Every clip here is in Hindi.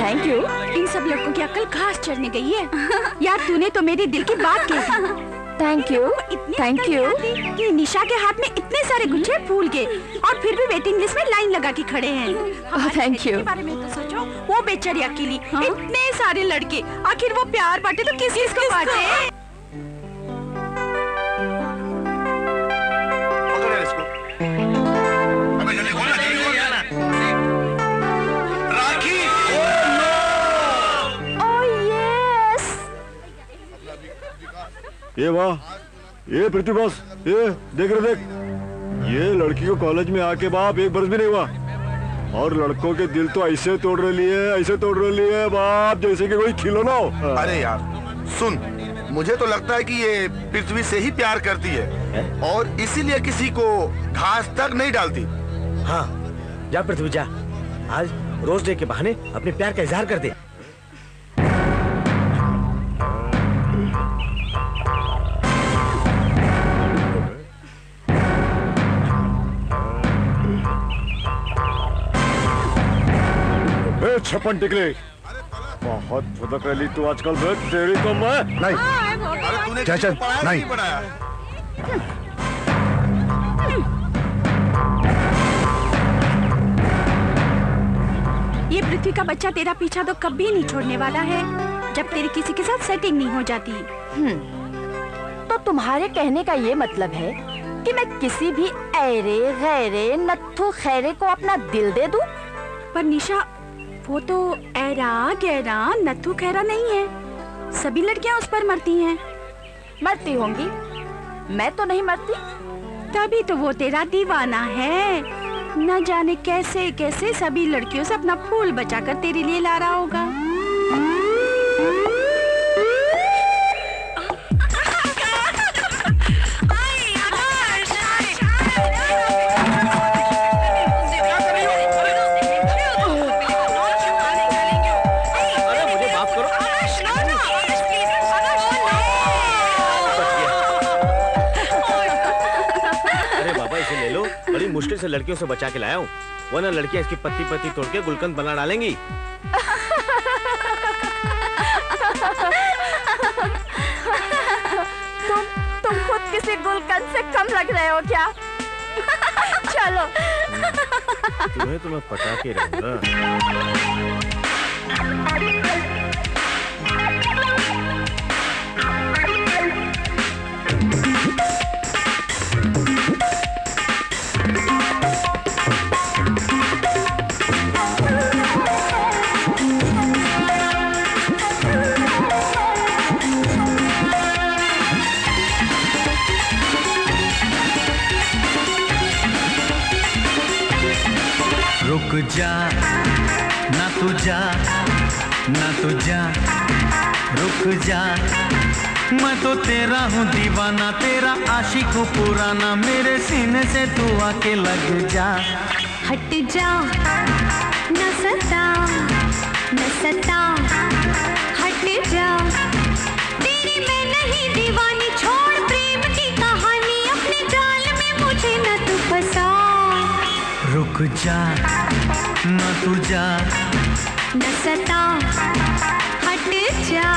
Thank you. इन सब लड़कों की अक्ल घास चढ़ने गई है। यार तूने तो मेरी दिल की बात कही। Thank you, thank you. कि निशा के हाथ में इतने सारे गुच्छे फूल के और फिर भी वेटिंग लिस्ट में लाइन लगा के खड़े हैं। Thank you. बारे में तो सोचो, वो बेचारी अकेली, इतने सारे लड़के, आखिर वो प्यार बांटे तो किसको बांटे? ये वाह, ये पृथ्वी बॉस, ये देख रहे देख, ये लड़की को कॉलेज में आके बाप एक बरस भी नहीं हुआ और लड़कों के दिल तो ऐसे तोड़ रही है, ऐसे तोड़ रही है बाप, जैसे कि कोई खिलौना हो। अरे यार सुन, मुझे तो लगता है कि ये पृथ्वी से ही प्यार करती है और इसीलिए किसी को घास तक नहीं डालती। हाँ, जा पृथ्वी जा, आज रोज डे के बहाने अपने प्यार का इजहार कर दे। छप्पन टिकले, बहुत फुदक रही तू आजकल। तेरी तो मैं नहीं, चल नहीं। ये पृथ्वी का बच्चा तेरा पीछा तो कभी नहीं छोड़ने वाला है जब तेरी किसी के साथ सेटिंग नहीं हो जाती। तो तुम्हारे कहने का ये मतलब है कि मैं किसी भी ऐरे गैरे नत्थु खैरे को अपना दिल दे दूं? पर निशा, वो तो ऐरा गैरा नत्थु खैरा नहीं है। सभी लड़कियां उस पर मरती हैं। मरती होंगी, मैं तो नहीं मरती। तभी तो वो तेरा दीवाना है। न जाने कैसे कैसे सभी लड़कियों से अपना फूल बचाकर तेरे लिए ला रहा होगा। मुश्किल से लड़कियों से बचा के लाया हूँ, वरना लड़कियां इसकी पत्ती पत्ती तोड़ के गुलकंद बना डालेंगी। तुम खुद किसी गुलकंद से कम लग रहे हो क्या? चलो। तुम्हें तो मैं पटा के रहूंगा। रुक जा ना तू जा, ना तू जा, रुक जा, मैं तो तेरा हूँ दीवाना, तेरा आशिक हूँ पुराना, मेरे सीने से तू आके लग जा। हट जा न सता, न सता, हट जा, तेरी मैं नहीं दीवानी, छोड़ प्रेम की कहानी, अपने जाल में मुझे न तू फंसा। रुक जा ना तू जा, न सता, हट जा।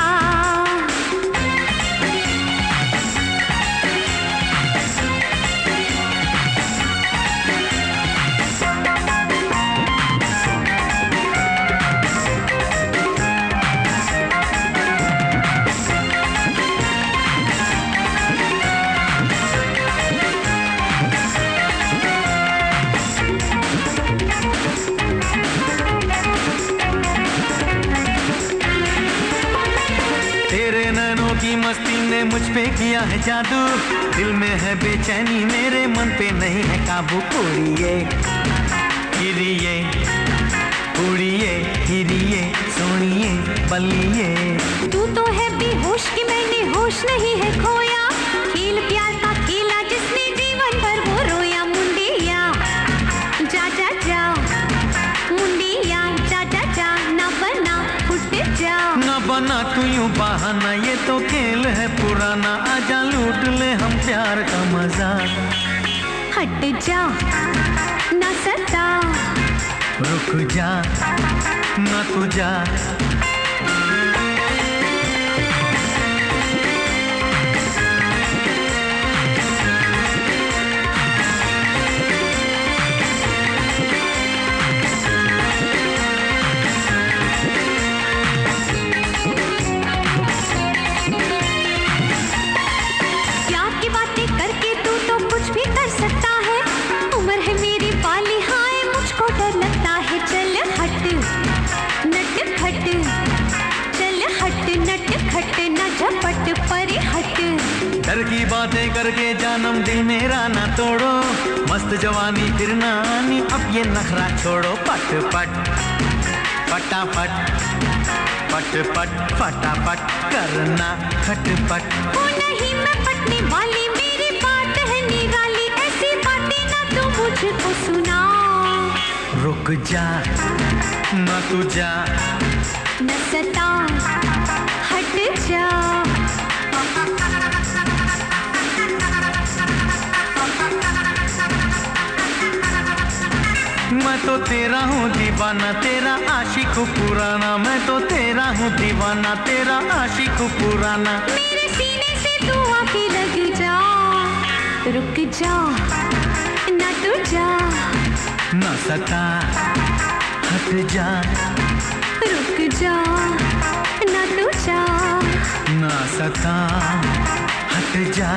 मस्ती ने मुझ पे किया है जादू, दिल में है बेचैनी, मेरे मन पे नहीं है काबू। उड़िए हिरिए, उड़िए हिरिए, सोनिए बलिए। तू तो है बेहोश कि मैंने होश नहीं है खोया, खेल प्यार का खेला जिसने जीवन भर वो रोया। मुंडिया जा जा जा, मुंडिया जा जा जा, ना बना फुट जा, ना बना तू यूं बहाना, ये तो खेल है पुराना, आजा लूट ले हम प्यार का मजा। हट जा ना सता, रुक जा ना तू जा। प्यार की बातें करके तू तो कुछ भी कर सकता है, उम्र है मेरी बाली हाय मुझको डर लगता है। चल हट नट खट, चल हट नट खट, न झपट परे हट। डर की बातें करके जानम दिल मेरा ना तोड़ो, मस्त जवानी फिर ना आनी अब ये नखरा छोड़ो। पट पट फटाफट, पट पट फटाफट करना खटपट। हो नहीं मैं पटने वाली, मेरी बात है निराली, ऐसी बातें ना तू मुझको सुना। रुक जा ना तू जा। न सता हट जा। मैं तो तेरा हूँ दीवाना, तेरा आशिक पुराना। मैं तो तेरा हूँ दीवाना, तेरा आशिक पुराना। मेरे सीने से तू आके लग जा, रुक जा न तू जा। न सता हट जा, रुक जा न तू जा। न सता हट जा।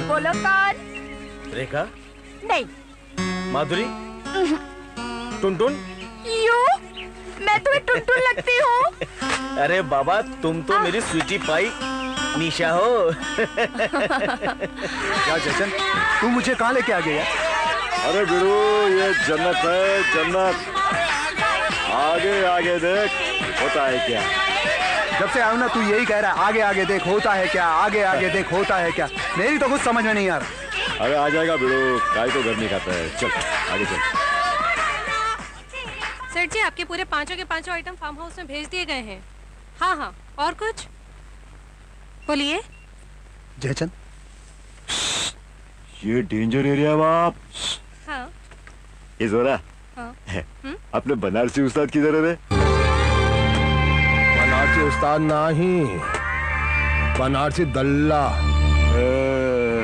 बोलो कौन? रेखा, नहीं। माधुरी, टुनटुन। यू मैं तुम्हें टुनटुन लगती हूँ? अरे बाबा तुम तो मेरी स्वीटी पाई निशा हो। क्या चेतन, तू मुझे कहाँ लेके आ गया? अरे बिड़ू, ये जन्नत है जन्नत। आगे आगे देख होता है क्या। जब से आऊँ ना तू यही कह रहा है, आगे आगे देख होता है क्या, आगे आगे देख होता है क्या। मेरी तो कुछ समझ में नहीं आ रहा। अरे आ जाएगा बिड़ू, काय तो गर्मी खाता है। चल आगे चल। सर जी आपके पूरे पांचों के पांचों आइटम फार्म हाउस में भेज दिए गए हैं। हाँ हाँ, और कुछ बोलिए। जयचंद, ये डेंजर एरिया है बाप। हाँ ये जोरा, हाँ। अपने बनारसी उस्ताद किधर है रे? बनारसी उस्ताद नहीं, बनारसी दल्ला।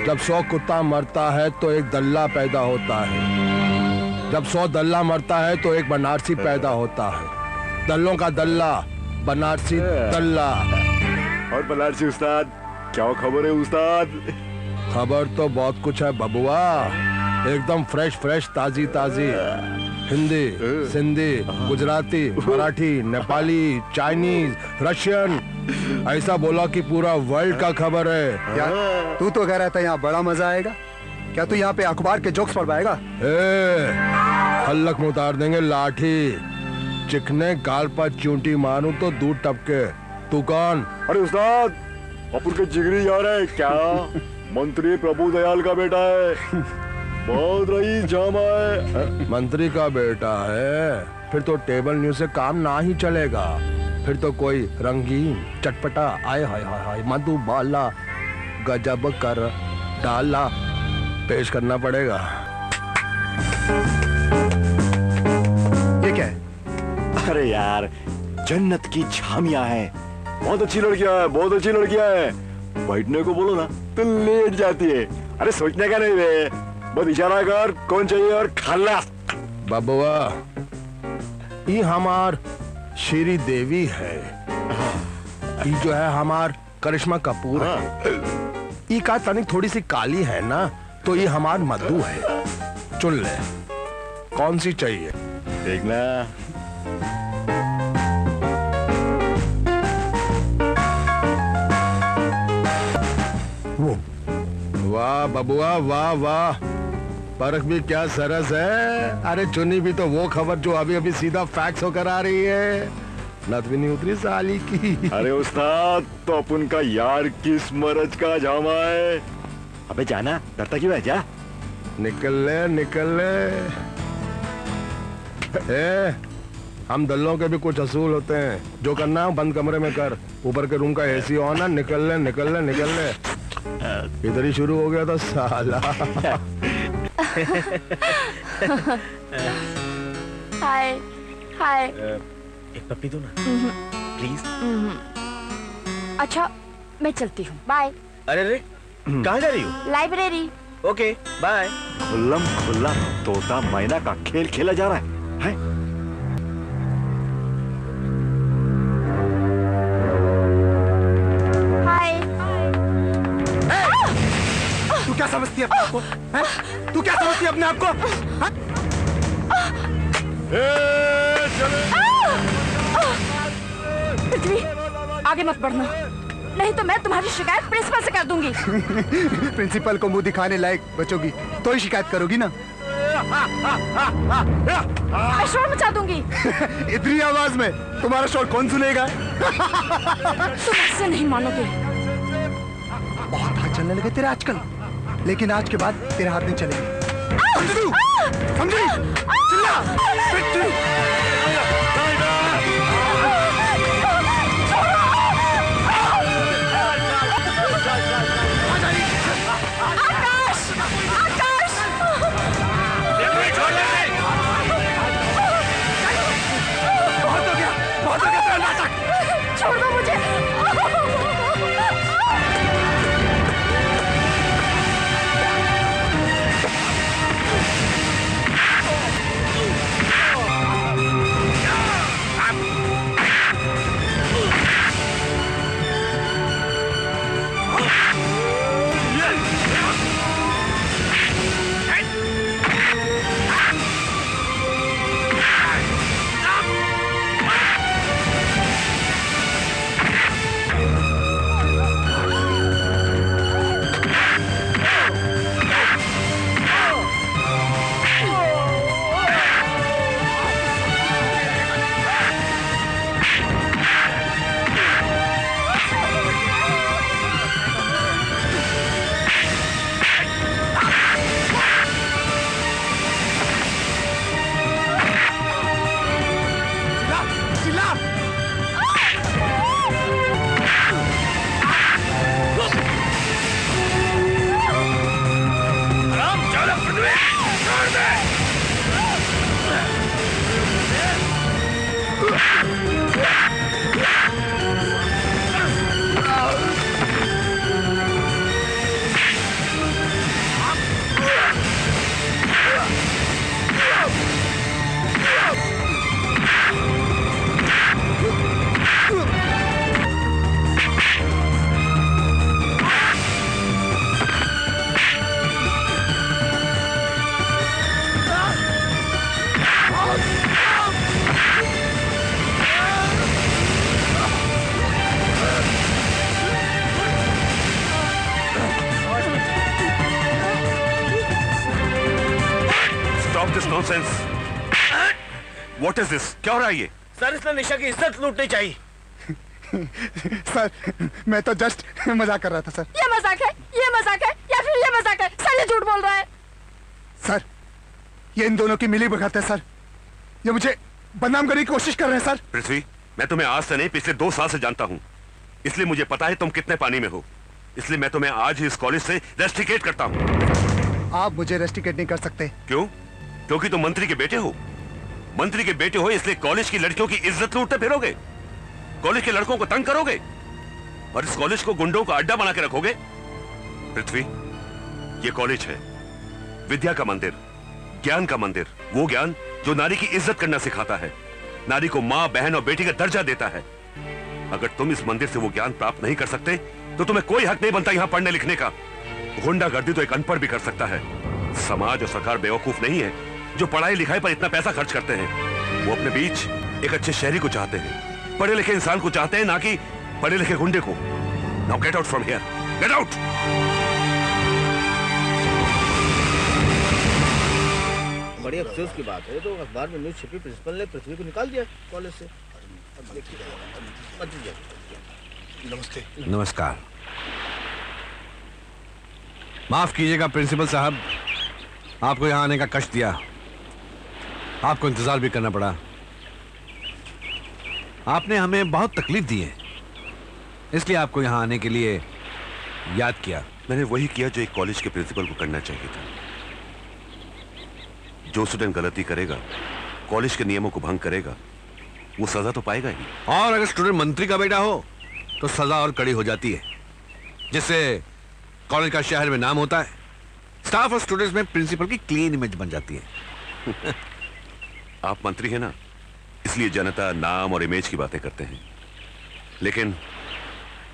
जब 100 कुत्ता मरता है तो एक दल्ला पैदा होता है, जब 100 दल्ला मरता है तो एक बनारसी पैदा होता है। दल्लों का दल्ला, बनारसी दल्ला। और बनारसी उस्ताद, क्या खबर है उस्ताद? खबर तो बहुत कुछ है बबुआ, एकदम फ्रेश फ्रेश, ताजी ताजी। हिंदी, सिंधी, गुजराती, मराठी, नेपाली, चाइनीज, रशियन, ऐसा बोला कि पूरा वर्ल्ड का खबर है। यार तू तो कह रहा था यहाँ बड़ा मजा आएगा, क्या तू यहाँ पे अखबार के जोक्स पढ़ पाएगा? हल्लक में उतार देंगे लाठी, चिकने गाल पर चूंटी मारूं तो दूध टपके। तू कौन? अरे उस्ताद, अपन के जिगरी यार है क्या, मंत्री प्रभु दयाल का बेटा है, बहुत रईस जामा है। मंत्री का बेटा है, फिर तो टेबल न्यूज से काम ना ही चलेगा। फिर तो कोई रंगीन चटपटा आए हाय हाय हाय मधुबाला गजब कर डाला पेश करना पड़ेगा। ये क्या है? अरे यार, जन्नत की झामियां हैं, बहुत अच्छी लड़कियां हैं, बहुत अच्छी लड़कियां हैं। बैठने को बोलो ना तो लेट जाती है। अरे सोचने का नहीं रे, बस इशारा कर कौन चाहिए और खल्लास। बबुआ, ये हमार श्री देवी है, ये जो है हमार करिश्मा कपूर है। ये का तनिक थोड़ी सी काली है ना, तो ये हमार मधु है। चुन ले कौन सी चाहिए। देखना वो। वाह बबुआ वाह वाह, परख भी क्या सरस है। अरे चुनी भी तो वो खबर जो अभी अभी सीधा फैक्स होकर आ रही है, नत भी नहीं उतरी साली की। अरे उस्ताद, तो अपन का यार किस मरज का जामा है। अबे जाना, डरता क्यों है, जा। निकल ले निकल ले। हम दल्लों के भी कुछ असूल होते हैं। जो करना है बंद कमरे में कर। ऊपर के रूम का एसी ऑन है। निकल ले निकल ले निकल ले। इधर ही शुरू हो गया था साला। हाय हाय। एक पप्पी दो ना प्लीज। अच्छा मैं चलती हूँ, बाय। अरे रे कहाँ जा रही हो? लाइब्रेरी। Okay bye. खुल्लम खुल्ला तोता मैना का खेल खेला जा रहा है? हाय। तू क्या समझती है अपने आप को? तू क्या समझती है अपने आप को? पृथ्वी आगे मत बढ़ना, नहीं तो मैं तुम्हारी शिकायत प्रिंसिपल से कर दूंगी। प्रिंसिपल को मुंह दिखाने लायक बचोगी तो ही शिकायत करोगी ना। मैं शोर मचा दूंगी। इतनी आवाज में तुम्हारा शोर कौन सुनेगा? तुम ऐसे नहीं मानोगे। बहुत हाथ चलने लगे तेरे आजकल, लेकिन आज के बाद तेरे हाथ नहीं चलेंगे। समझी? चिल्ला! छोड़ दो मुझे। नॉनसेंस। What is this? क्या हो रहा है ये? सर इसने निशा की इज्जत लूटनी चाहिए। सर मैं तो जस्ट मजाक कर रहा था सर। ये मजाक है, ये मजाक है या फिर ये मजाक है? सर ये झूठ बोल रहा है। सर ये इन दोनों की मिली भगत है सर। ये मुझे बदनाम करने की कोशिश कर रहे हैं सर। पृथ्वी, मैं तुम्हें आज से नहीं पिछले 2 साल से जानता हूँ, इसलिए मुझे पता है तुम कितने पानी में हो। इसलिए मैं तुम्हें आज ही इस कॉलेज से रेस्ट्रिकेट करता हूँ। आप मुझे रेस्ट्रिकेट नहीं कर सकते। क्यों? क्योंकि तुम मंत्री के बेटे हो। मंत्री के बेटे हो इसलिए कॉलेज की लड़कियों की इज्जत लूटते फिरोगे, कॉलेज के लड़कों को तंग करोगे और इस कॉलेज को गुंडों का अड्डा बना के रखोगे। पृथ्वी, ये कॉलेज है विद्या का मंदिर, ज्ञान का मंदिर। वो ज्ञान जो नारी की इज्जत करना सिखाता है, नारी को मां, बहन और बेटी का दर्जा देता है। अगर तुम इस मंदिर से वो ज्ञान प्राप्त नहीं कर सकते तो तुम्हें कोई हक नहीं बनता यहां पढ़ने लिखने का। गुंडागर्दी तो एक अनपढ़ भी कर सकता है। समाज और सरकार बेवकूफ नहीं है जो पढ़ाई लिखाई पर इतना पैसा खर्च करते हैं। वो अपने बीच एक अच्छे शहरी को चाहते हैं, पढ़े लिखे इंसान को चाहते हैं, ना कि पढ़े लिखे गुंडे को। Now get out from here, get out. बड़ी अफसोस की बात है, तो अखबार में न्यूज छपी, प्रिंसिपल ने पृथ्वी को निकाल दिया कॉलेज से। नमस्ते। नमस्कार। माफ कीजिएगा प्रिंसिपल साहब, आपको यहाँ आने का कष्ट दिया, आपको इंतजार भी करना पड़ा। आपने हमें बहुत तकलीफ दी है, इसलिए आपको यहाँ आने के लिए याद किया। मैंने वही किया जो एक कॉलेज के प्रिंसिपल को करना चाहिए था। जो स्टूडेंट गलती करेगा, कॉलेज के नियमों को भंग करेगा, वो सजा तो पाएगा ही। और अगर स्टूडेंट मंत्री का बेटा हो तो सजा और कड़ी हो जाती है, जिससे कॉलेज का शहर में नाम होता है, स्टाफ और स्टूडेंट्स में प्रिंसिपल की क्लीन इमेज बन जाती है। आप मंत्री हैं ना, इसलिए जनता नाम और इमेज की बातें करते हैं, लेकिन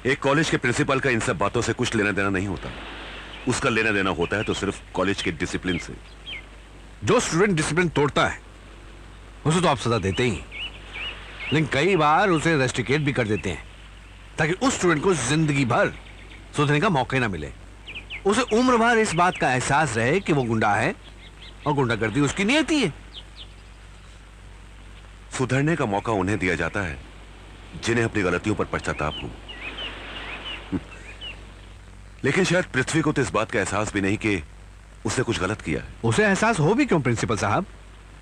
एक कॉलेज के प्रिंसिपल का इन सब बातों से कुछ लेना देना नहीं होता। उसका लेना देना होता है तो सिर्फ कॉलेज के डिसिप्लिन से। जो स्टूडेंट डिसिप्लिन तोड़ता है उसे तो आप सजा देते ही, लेकिन कई बार उसे रेस्ट्रिकेट भी कर देते हैं ताकि उस स्टूडेंट को जिंदगी भर सुधरने का मौका ही ना मिले। उसे उम्र भर इस बात का एहसास रहे कि वो गुंडा है और गुंडागर्दी उसकी नियति है। सुधरने का मौका उन्हें दिया जाता है जिन्हें अपनी गलतियों पर पश्चाताप हो। लेकिन शायद पृथ्वी को तो इस बात का एहसास भी नहीं कि उसने कुछ गलत किया है। उसे एहसास हो भी क्यों प्रिंसिपल साहब?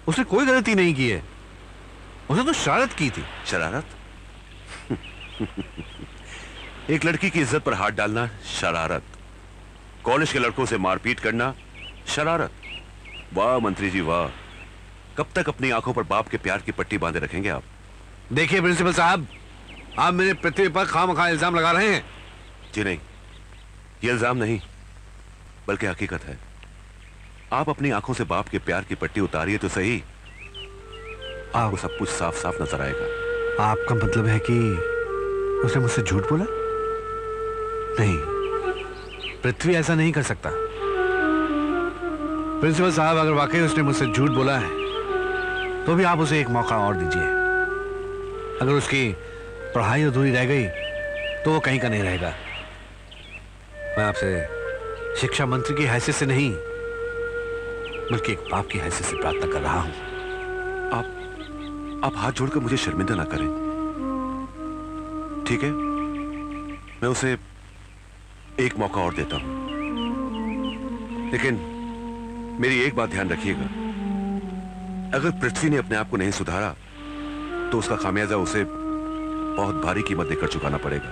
उसने कोई गलती नहीं की है, उसने तो शरारत की थी। शरारत? एक लड़की की इज्जत पर हाथ डालना शरारत, कॉलेज के लड़कों से मारपीट करना शरारत। वाह मंत्री जी वाह, कब तक अपनी आंखों पर बाप के प्यार की पट्टी बांधे रखेंगे आप? देखिए प्रिंसिपल साहब, आप मेरे पृथ्वी पर खामखा इल्जाम लगा रहे हैं। जी नहीं, ये इल्जाम नहीं बल्कि हकीकत है। आप अपनी आंखों से बाप के प्यार की पट्टी उतारिए तो सही, आपको सब कुछ साफ साफ नजर आएगा। आपका मतलब है कि उसने मुझसे झूठ बोला? नहीं, पृथ्वी ऐसा नहीं कर सकता। प्रिंसिपल साहब, अगर वाकई उसने मुझसे झूठ बोला है तो भी आप उसे एक मौका और दीजिए। अगर उसकी पढ़ाई अधूरी रह गई तो वो कहीं का नहीं रहेगा। मैं आपसे शिक्षा मंत्री की हैसियत से नहीं बल्कि एक बाप की हैसियत से प्रार्थना कर रहा हूं। आप हाथ जोड़कर मुझे शर्मिंदा ना करें, ठीक है? मैं उसे एक मौका और देता हूं, लेकिन मेरी एक बात ध्यान रखिएगा, अगर पृथ्वी ने अपने आप को नहीं सुधारा तो उसका खामियाजा उसे बहुत भारी कीमत देकर चुकाना पड़ेगा,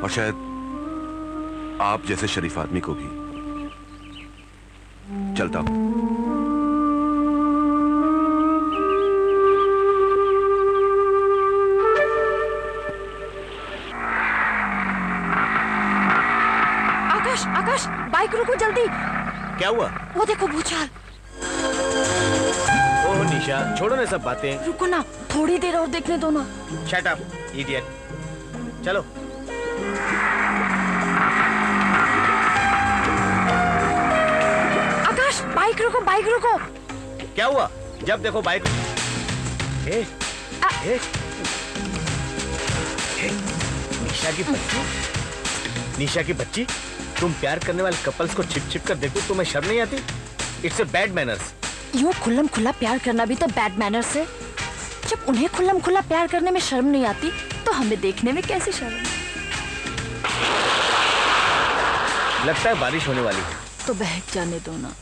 और शायद आप जैसे शरीफ आदमी को भी। चलता हूं। आकाश, आकाश, बाइक रोको जल्दी। क्या हुआ? वो देखो भूचाल। ओह निशा, छोड़ो ना सब बातें। रुको ना, थोड़ी देर और देखने दो ना। Shut up idiot. चलो। आकाश, बाइक रोको, बाइक रोको। क्या हुआ? जब देखो बाइक। निशा की बच्ची, निशा की बच्ची, तुम प्यार करने वाले कपल्स को छिप छिप कर देखो, तुम्हें शर्म नहीं आती? It's a bad manners. यूं खुल्लम खुल्ला प्यार करना भी तो बैड मैनर्स है। जब उन्हें खुल्लम खुल्ला प्यार करने में शर्म नहीं आती तो हमें देखने में कैसे शर्म? लगता है बारिश होने वाली है। तो बहक जाने दो ना।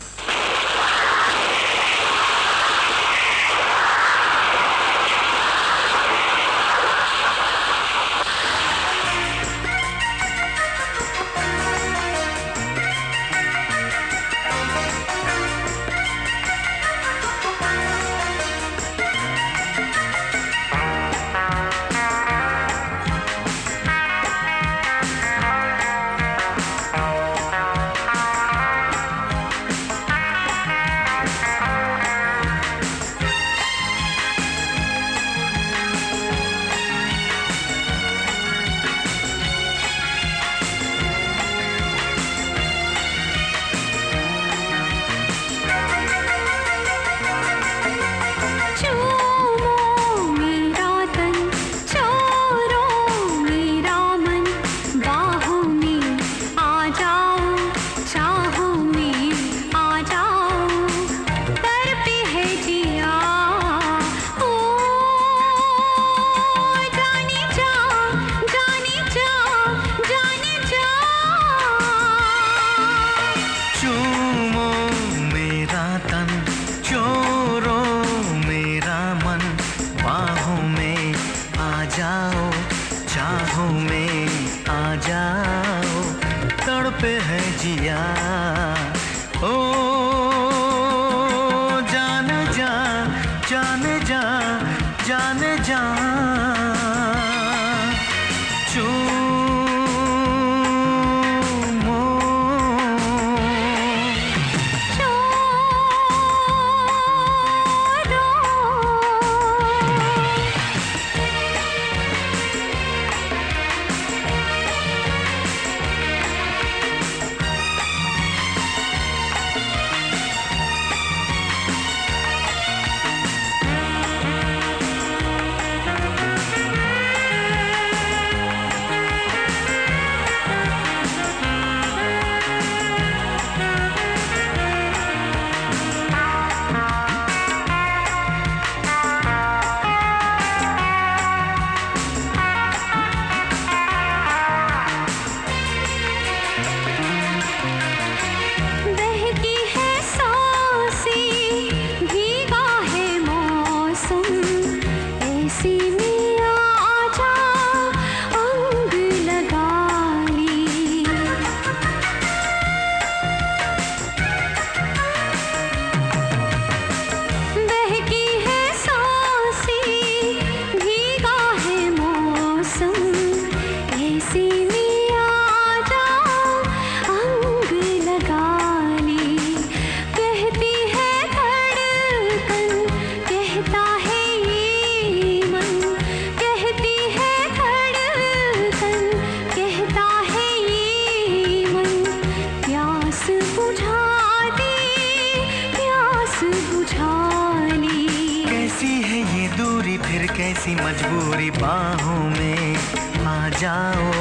ऐसी मजबूरी बाहों में आ जाओ,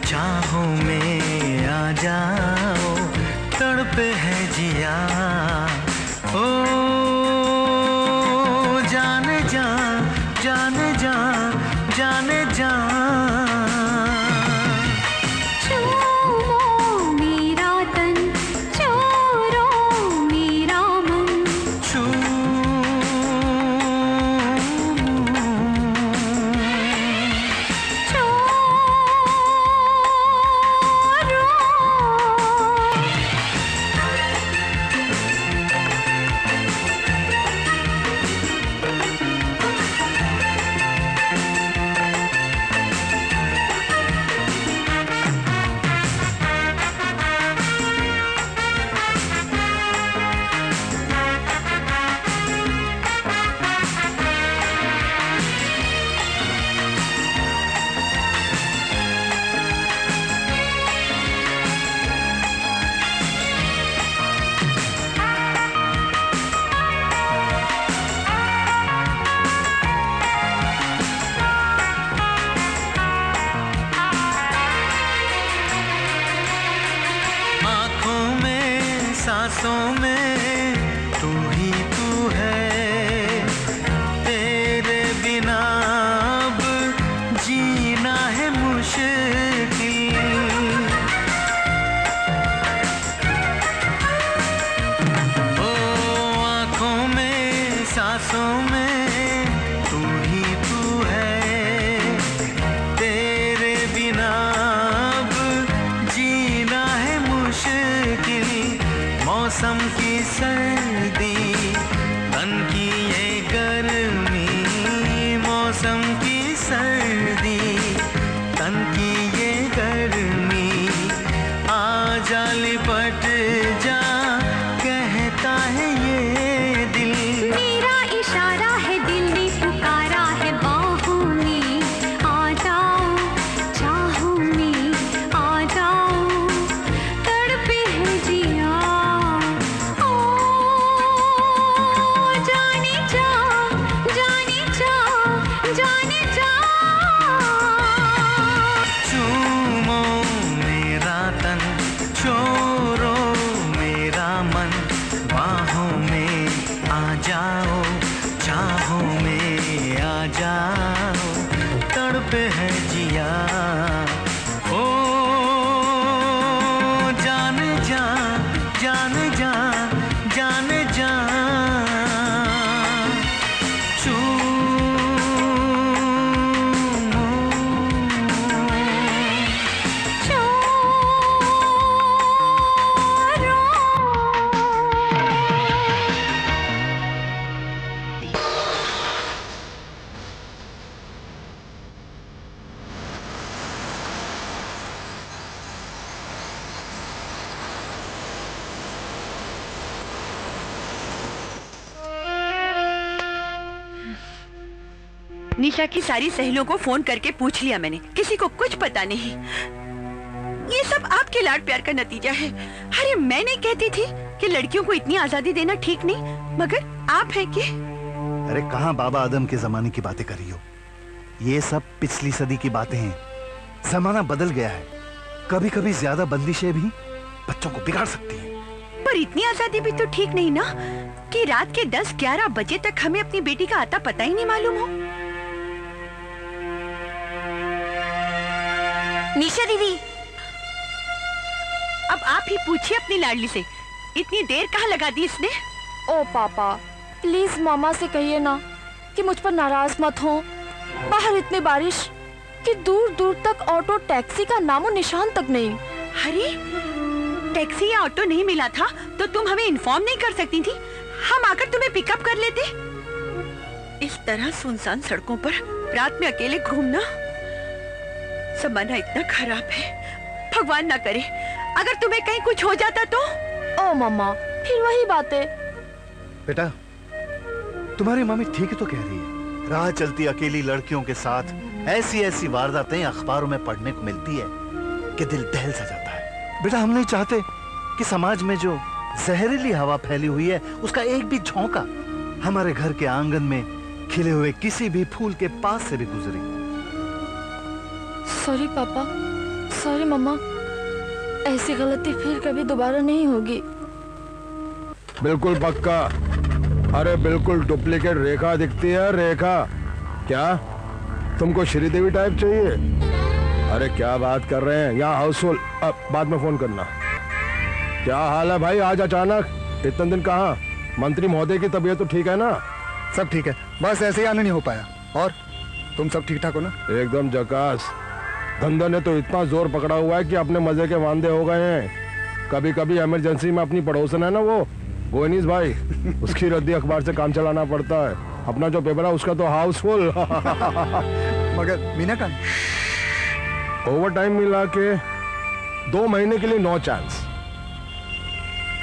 चाहों में आ जाओ, तड़पे है जिया ओ जाने जा, जाने जा, जाने जा। सांसों में तू ही तू है, तेरे बिना अब जीना है मुश्किल। ओ आँखों में सांसों में तू ही तू है, तेरे बिना अब जीना है मुश्किल। मौसम की सर्दी, तन की ये गर्मी, मौसम की सर्दी, तन की ये गर्मी, आ जा लिपट जा, कहता है ये दिल। मेरा इशारा है, दिल ने पुकारा है बाहों में आ जाओ, चाहों में आ जाओ, तड़पे है जिया जाओ, चाहों में आ जाओ, तड़पे है जिया ओ जाने जा, जाने जा, जाने जा। निशा की सारी सहेलियों को फोन करके पूछ लिया मैंने, किसी को कुछ पता नहीं। ये सब आपके लाड प्यार का नतीजा है। अरे मैं नहीं कहती थी कि लड़कियों को इतनी आजादी देना ठीक नहीं, मगर आप हैं कि? अरे कहाँ बाबा आदम के जमाने की बातें कर रही हो? ये सब पिछली सदी की बातें हैं। जमाना बदल गया है। कभी कभी ज्यादा बंदिशें भी बच्चों को बिगाड़ सकती हैं। पर इतनी आजादी भी तो ठीक नहीं ना कि रात के 10-11 बजे तक हमें अपनी बेटी का आता पता ही नहीं मालूम हो। निशा दीदी, अब आप ही पूछिए अपनी लाडली से, इतनी देर कहाँ लगा दी इसने? ओ पापा, प्लीज मामा से कहिए ना कि मुझ पर नाराज मत हो। बाहर इतनी बारिश कि दूर दूर तक ऑटो टैक्सी का नामो निशान तक नहीं। अरे टैक्सी या ऑटो नहीं मिला था तो तुम हमें इन्फॉर्म नहीं कर सकती थी? हम आकर तुम्हें पिकअप कर लेते। इस तरह सुनसान सड़कों पर रात में अकेले घूमना, जमाना इतना खराब है। भगवान ना करे अगर तुम्हें कहीं कुछ हो जाता तो। ओ मम्मा, फिर वही बातें। बेटा, तुम्हारी मम्मी ठीक तो कह रही है। राह चलती अकेली लड़कियों के साथ ऐसी ऐसी वारदातें अखबारों में पढ़ने को मिलती है कि दिल दहल सा जाता है। बेटा, हम नहीं चाहते कि समाज में जो जहरीली हवा फैली हुई है उसका एक भी झोंका हमारे घर के आंगन में खिले हुए किसी भी फूल के पास से भी गुजरी। सॉरी पापा, सॉरी मम्मा, ऐसी गलती फिर कभी दोबारा नहीं होगी। बिल्कुल पक्का। अरे बिल्कुल डुप्लीकेट रेखा दिखती है, रेखा। क्या तुमको श्रीदेवी टाइप चाहिए? अरे क्या बात कर रहे हैं, यहाँ हाउसफुल। अब बाद में फोन करना। क्या हाल है भाई, आज अचानक? इतने दिन कहाँ? मंत्री महोदय की तबीयत तो ठीक है ना? सब ठीक है, बस ऐसे ही आना नहीं हो पाया। और तुम सब ठीक ठाक हो ना? एकदम झकास। धंधा ने तो इतना जोर पकड़ा हुआ है कि अपने मजे के वांदे हो गए हैं। कभी कभी इमरजेंसी में अपनी पड़ोसन है ना वो गोयनीस भाई, उसकी रद्दी अखबार से काम चलाना पड़ता है। अपना जो पेपर है उसका तो हाउसफुल। मगर मीना का ओवर टाइम मिला के 2 महीने के लिए नो चांस।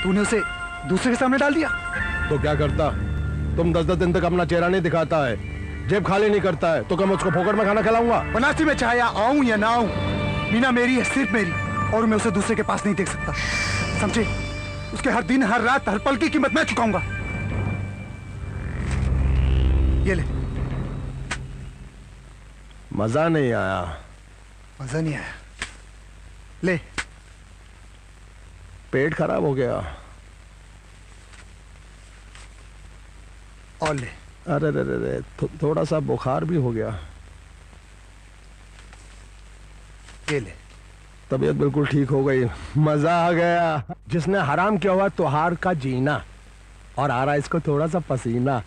तूने उसे दूसरे के सामने डाल दिया? तो क्या करता? तुम 10-10 दिन तक अपना चेहरा नहीं दिखाता है, जेब खाली नहीं करता है, तो क्या मैं उसको फोकट में खाना खिलाऊंगा? बनारसी में चाहे आऊं या ना आऊं, मीना मेरी है, सिर्फ मेरी, और मैं उसे दूसरे के पास नहीं देख सकता, समझे? उसके हर दिन, हर रात, हर पल की कीमत मैं चुकाऊंगा। ये ले। मजा नहीं आया। मजा नहीं आया? ले। पेट खराब हो गया। और ले। अरे रे रे रे, थोड़ा सा बुखार भी हो गया। ये ले। तबीयत बिल्कुल ठीक हो गई, मजा आ गया। जिसने हराम किया हुआ त्योहार का जीना, और आ रहा इसको थोड़ा सा पसीना।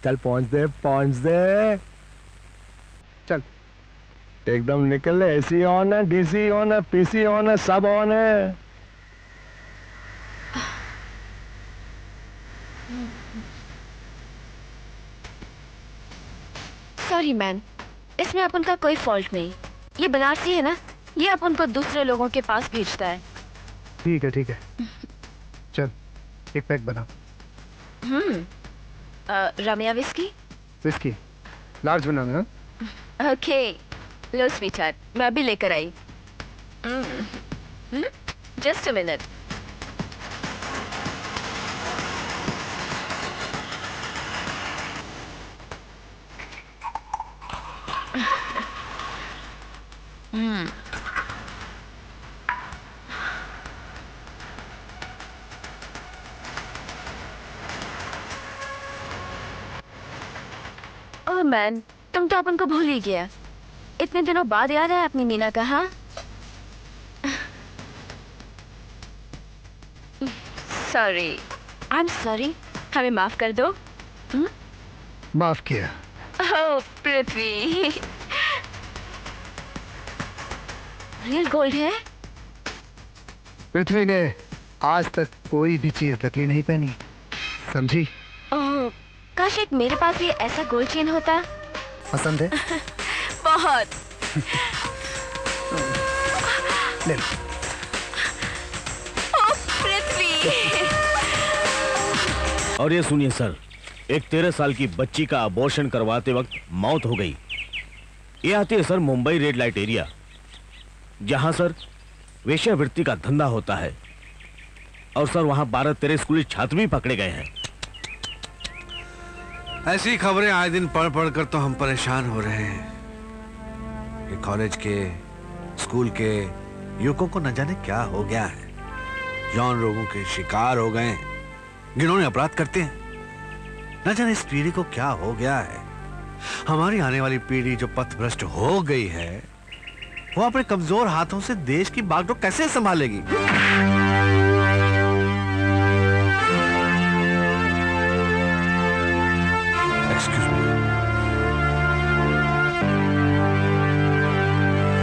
चल पहुंच दे, पहुंच दे। चल एकदम निकल। एसी ऑन है, डीसी ऑन है, पीसी ऑन है, सब ऑन है। सॉरी मैन, इसमें अपन का कोई फॉल्ट नहीं। ये बनारसी है ना, ये अपन को दूसरे लोगों के पास भेजता है। ठीक है ठीक है, चल एक पैक बना। रमिया विस्की? विस्की लार्ज बनाना। ओके, लो स्वीटहार्ट, मैं अभी लेकर आई। Just a minute. Oh man, तुम तो अपन को भूल ही गया। इतने दिनों बाद याद है अपनी मीना का? हाँ, सॉरी, आई एम सॉरी, हमें माफ कर दो। माफ किया। ओह पृथ्वी, रियल गोल्ड है? पृथ्वी ने आज तक कोई भी चीज नकली नहीं पहनी, समझी? ओह, काश एक मेरे पास भी ऐसा गोल्ड चेन होता। पसंद है? बहुत। ले लो। ओह पृथ्वी। और ये सुनिए सर, एक 13 साल की बच्ची का अबॉर्शन करवाते वक्त मौत हो गई। ये आती है sir Mumbai red light area, जहां सर वेश्यावृत्ति का धंधा होता है। और सर वहां 12-13 स्कूली छात्र भी पकड़े गए हैं। ऐसी खबरें आए दिन पढ़ पढ़ कर तो हम परेशान हो रहे हैं कि कॉलेज के, स्कूल के युवकों को न जाने क्या हो गया है। यौन रोगों के शिकार हो गए, घिनौने अपराध करते हैं। न जाने इस पीढ़ी को क्या हो गया है। हमारी आने वाली पीढ़ी जो पथभ्रष्ट हो गई है, वो अपने कमजोर हाथों से देश की बागडोर कैसे संभालेगी?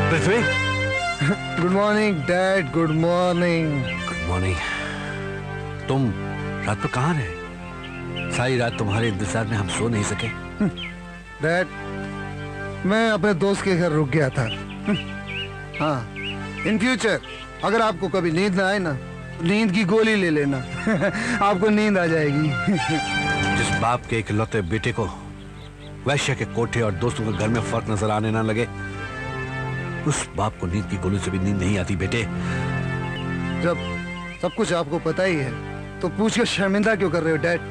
Prithvi. Good morning dad, good morning. Good morning. तुम रात को कहाँ रहे? सारी रात तुम्हारे इंतजार में हम सो नहीं सके। डैड, मैं अपने दोस्त के घर रुक गया था। हाँ, इन फ्यूचर अगर आपको कभी नींद ना आए ना, नींद की गोली ले लेना। आपको नींद आ जाएगी। जिस बाप के इकलौते बेटे को वैश्य के कोठे और दोस्तों के घर में फर्क नजर आने ना लगे, उस बाप को नींद की गोली से भी नींद नहीं आती बेटे। जब सब कुछ आपको पता ही है तो पूछ के शर्मिंदा क्यों कर रहे हो डैड?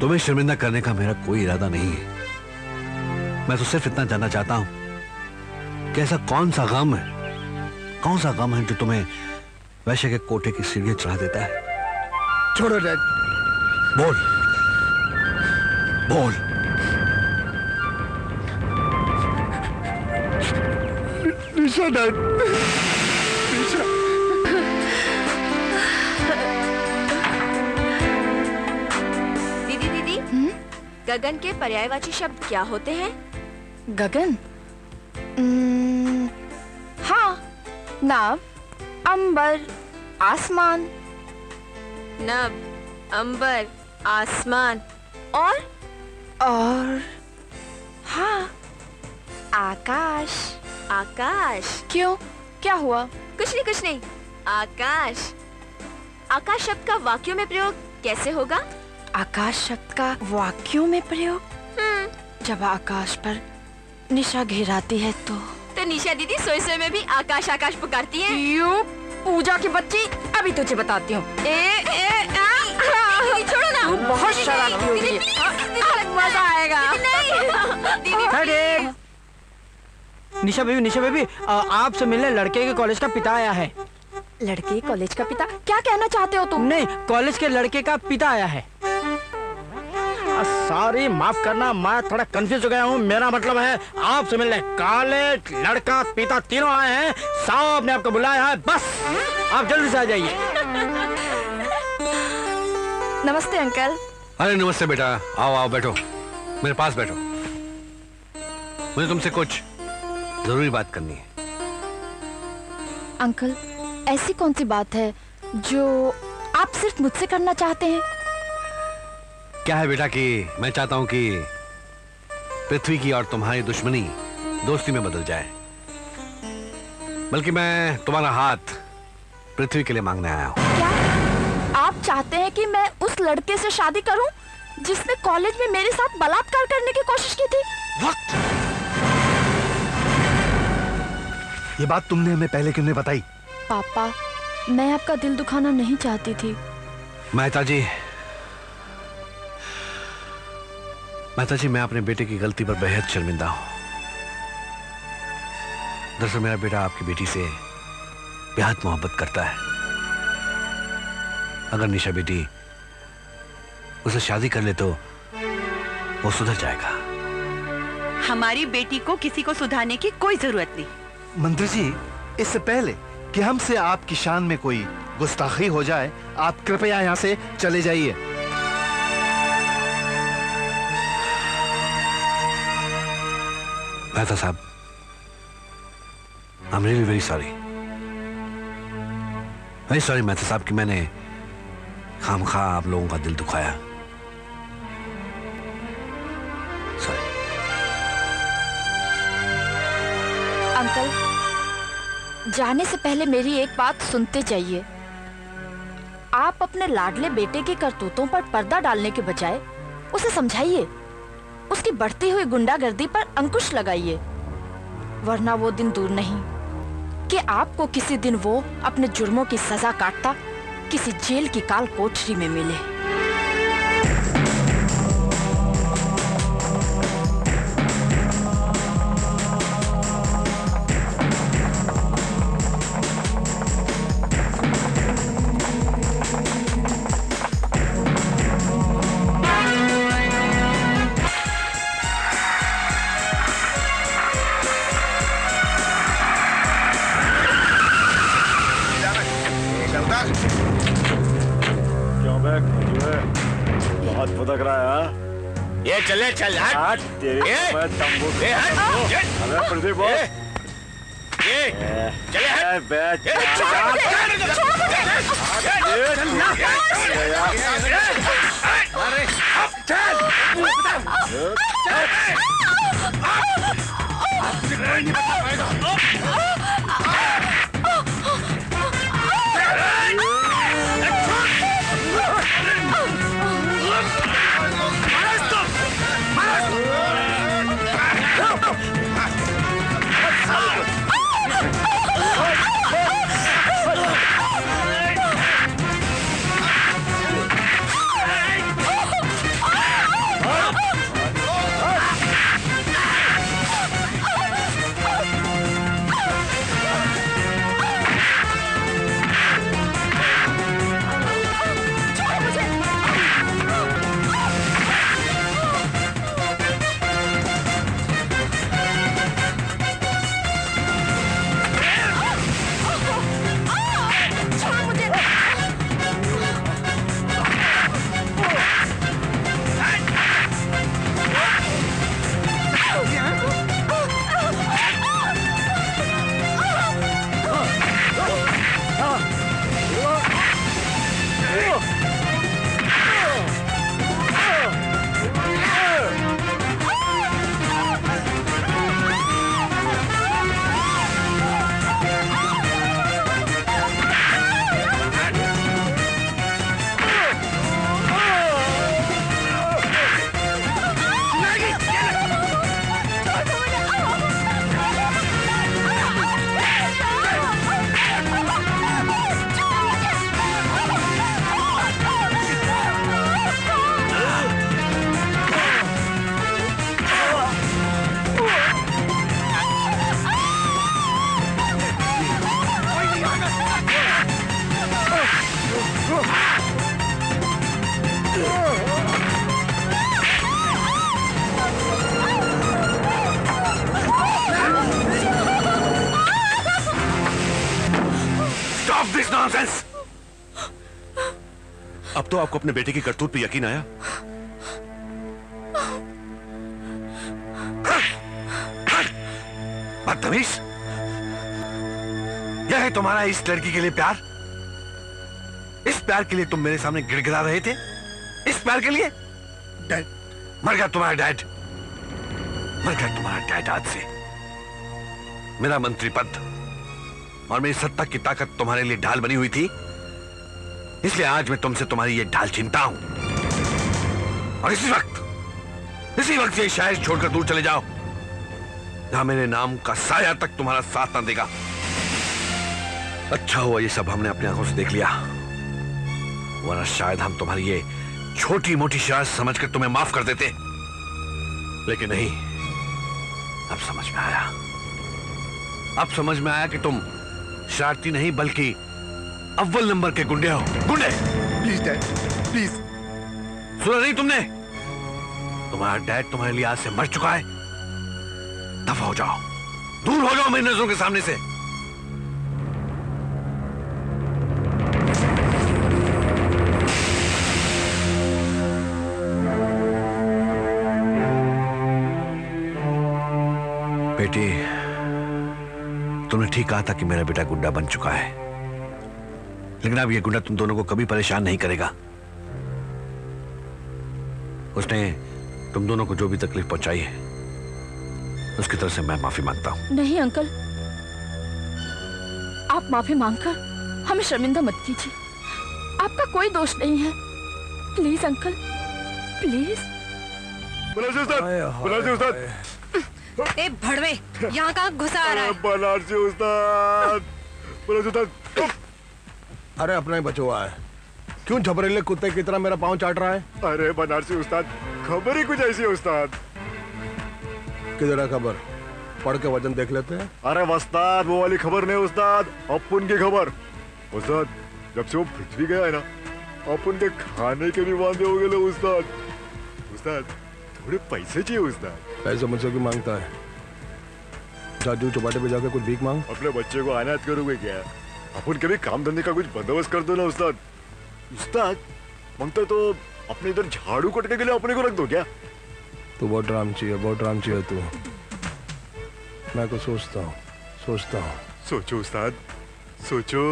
तुम्हें शर्मिंदा करने का मेरा कोई इरादा नहीं है। मैं तो सिर्फ इतना जानना चाहता हूं कि ऐसा कौन सा गम है जो तुम्हें वैश्य के कोटे की सीढ़ियां चढ़ा देता है? छोड़ो डैड। बोल बोल। निशा डैड, निशा। दीदी गगन के पर्यायवाची शब्द क्या होते हैं? गगन? हाँ, नाव, अंबर, आसमान। नभ, अंबर, आसमान और हाँ, आकाश। आकाश। क्यों, क्या हुआ? कुछ नहीं। आकाश शब्द का वाक्यों में प्रयोग कैसे होगा? आकाश शब्द का वाक्यों में प्रयोग? जब आकाश पर निशा घेराती है तो निशा दीदी सोए में भी आकाश आकाश पुकारती हैं। यू पूजा की बच्ची, अभी तुझे बताती हूँ। छोड़ो ना, तू बहुत शरारती हो गई है। मजा आएगा। निशा बेबी, आपसे मिलने लड़के के कॉलेज का पिता आया है। लड़के कॉलेज का पिता? क्या कहना चाहते हो तुम? नहीं, कॉलेज के लड़के का पिता आया है। सॉरी, माफ करना, मैं थोड़ा कंफ्यूज हो गया हूँ। मेरा मतलब है आपसे मिलने कॉलेज, लड़का, पिता तीनों आए हैं। साहब ने आपको बुलाया है, बस आप जल्दी से आ जाइए। नमस्ते अंकल। अरे नमस्ते बेटा, आओ बैठो, मेरे पास बैठो। मुझे तुमसे कुछ जरूरी बात करनी है। अंकल, ऐसी कौन सी बात है जो आप सिर्फ मुझसे करना चाहते हैं? क्या है बेटा कि मैं चाहता हूं कि पृथ्वी की और तुम्हारी दुश्मनी दोस्ती में बदल जाए। बल्कि मैं तुम्हारा हाथ पृथ्वी के लिए मांगने आया हूं। क्या आप चाहते हैं कि मैं उस लड़के से शादी करूं जिसने कॉलेज में मेरे साथ बलात्कार करने की कोशिश की थी? वक्त। ये बात तुमने हमें पहले क्यों नहीं बताई? पापा, मैं आपका दिल दुखाना नहीं चाहती थी। मेहता जी, मैं अपने बेटे की गलती पर बेहद शर्मिंदा हूं। दरअसल मेरा बेटा आपकी बेटी से बेहद मोहब्बत करता है। अगर निशा बेटी उसे शादी कर ले तो वो सुधर जाएगा। हमारी बेटी को किसी को सुधारने की कोई जरूरत नहीं। मंत्री जी, इससे पहले कि हमसे आपकी शान में कोई गुस्ताखी हो जाए, आप कृपया यहाँ से चले जाइए। मेहता साहब, I am really very sorry Mehta साहब कि मैंने खामखा आप लोगों का दिल दुखाया। सॉरी। अंकल, जाने से पहले मेरी एक बात सुनते जाइए। आप अपने लाडले बेटे के करतूतों पर पर्दा डालने के बजाय उसे समझाइए, उसकी बढ़ती हुई गुंडागर्दी पर अंकुश लगाइए, वरना वो दिन दूर नहीं कि आपको किसी दिन वो अपने जुर्मों की सजा काटता किसी जेल की काल कोठरी में मिले। बहुत फुदक रहा है। ये चले चल हट। तेरे तंबू अरे प्रदीप ये चले हट। बैठ। तो आपको अपने बेटे की करतूत पे यकीन आया? बदतमीज, यह है तुम्हारा इस लड़की के लिए प्यार? इस प्यार के लिए तुम मेरे सामने गिड़गिड़ा रहे थे? इस प्यार के लिए? डैड, मर गया तुम्हारा डैड, मर गया तुम्हारा डैड आज से। मेरा मंत्री पद और मेरी सत्ता की ताकत तुम्हारे लिए ढाल बनी हुई थी, इसलिए आज मैं तुमसे तुम्हारी ये ढाल छीनता हूं। और इसी वक्त ये शहर छोड़कर दूर चले जाओ, जहां मेरे नाम का साया तक तुम्हारा साथ ना देगा। अच्छा हुआ ये सब हमने अपनी आंखों से देख लिया, वरना शायद हम तुम्हारी ये छोटी मोटी शरारत समझकर तुम्हें माफ कर देते, लेकिन नहीं। अब समझ में आया, अब समझ में आया कि तुम शरारती नहीं बल्कि अव्वल नंबर के गुंडे हो। गुंडे! Please dad, please. सुना नहीं तुमने? तुम्हारा डैड तुम्हारे लिए आज से मर चुका है। दफा हो जाओ, दूर हो जाओ मेरी नजरों के सामने से। बेटी, तुमने ठीक कहा था कि मेरा बेटा गुंडा बन चुका है, लेकिन अब यह गुंडा तुम दोनों को कभी परेशान नहीं करेगा। उसने तुम दोनों को जो भी तकलीफ पहुंचाई है, उसकी तरफ से मैं माफी मांगता हूं। नहीं अंकल, आप माफी मांगकर हमें शर्मिंदा मत कीजिए। आपका कोई दोष नहीं है। Please uncle, please. बनारसी उस्ताद, ए भड़वे, यहाँ कहाँ घुसा आ रहा है? बनारसी उस्ताद। अरे अपना ही बचवा है, क्यों झबरेले कुत्ते की तरह मेरा पाँव चाट रहा है? अरे बनारसी उस्ताद, खबर ही कुछ ऐसी है उस्ताद। किधर है खबर? पढ़ के वजन देख लेते हैं। अरे उस्ताद, वो वाली खबर नहीं उस्ताद, अपुन की खबर। उस्ताद, जब से वो पृथ्वी गया है ना, अपुन के खाने के भी वांदे हो गए उस्ताद। उस्ताद, थोड़े पैसे चाहिए उस्ताद। पैसे मुझसे क्यों मांगता है? जादू चौपाटे पे जाकर कुछ भीख मांग। अपने बच्चे को अनाथ करोगे क्या? अपन कभी काम धंधे का कुछ बंदोबस्त कर दो ना उस्ताद। उस्ताद, मांगता तो अपने इधर झाड़ू कटने के लिए अपने को रख दो क्या? तू बहुत रामची है तू। मैं कुछ सोचता हूँ। सोचो उस्ताद, सोचो।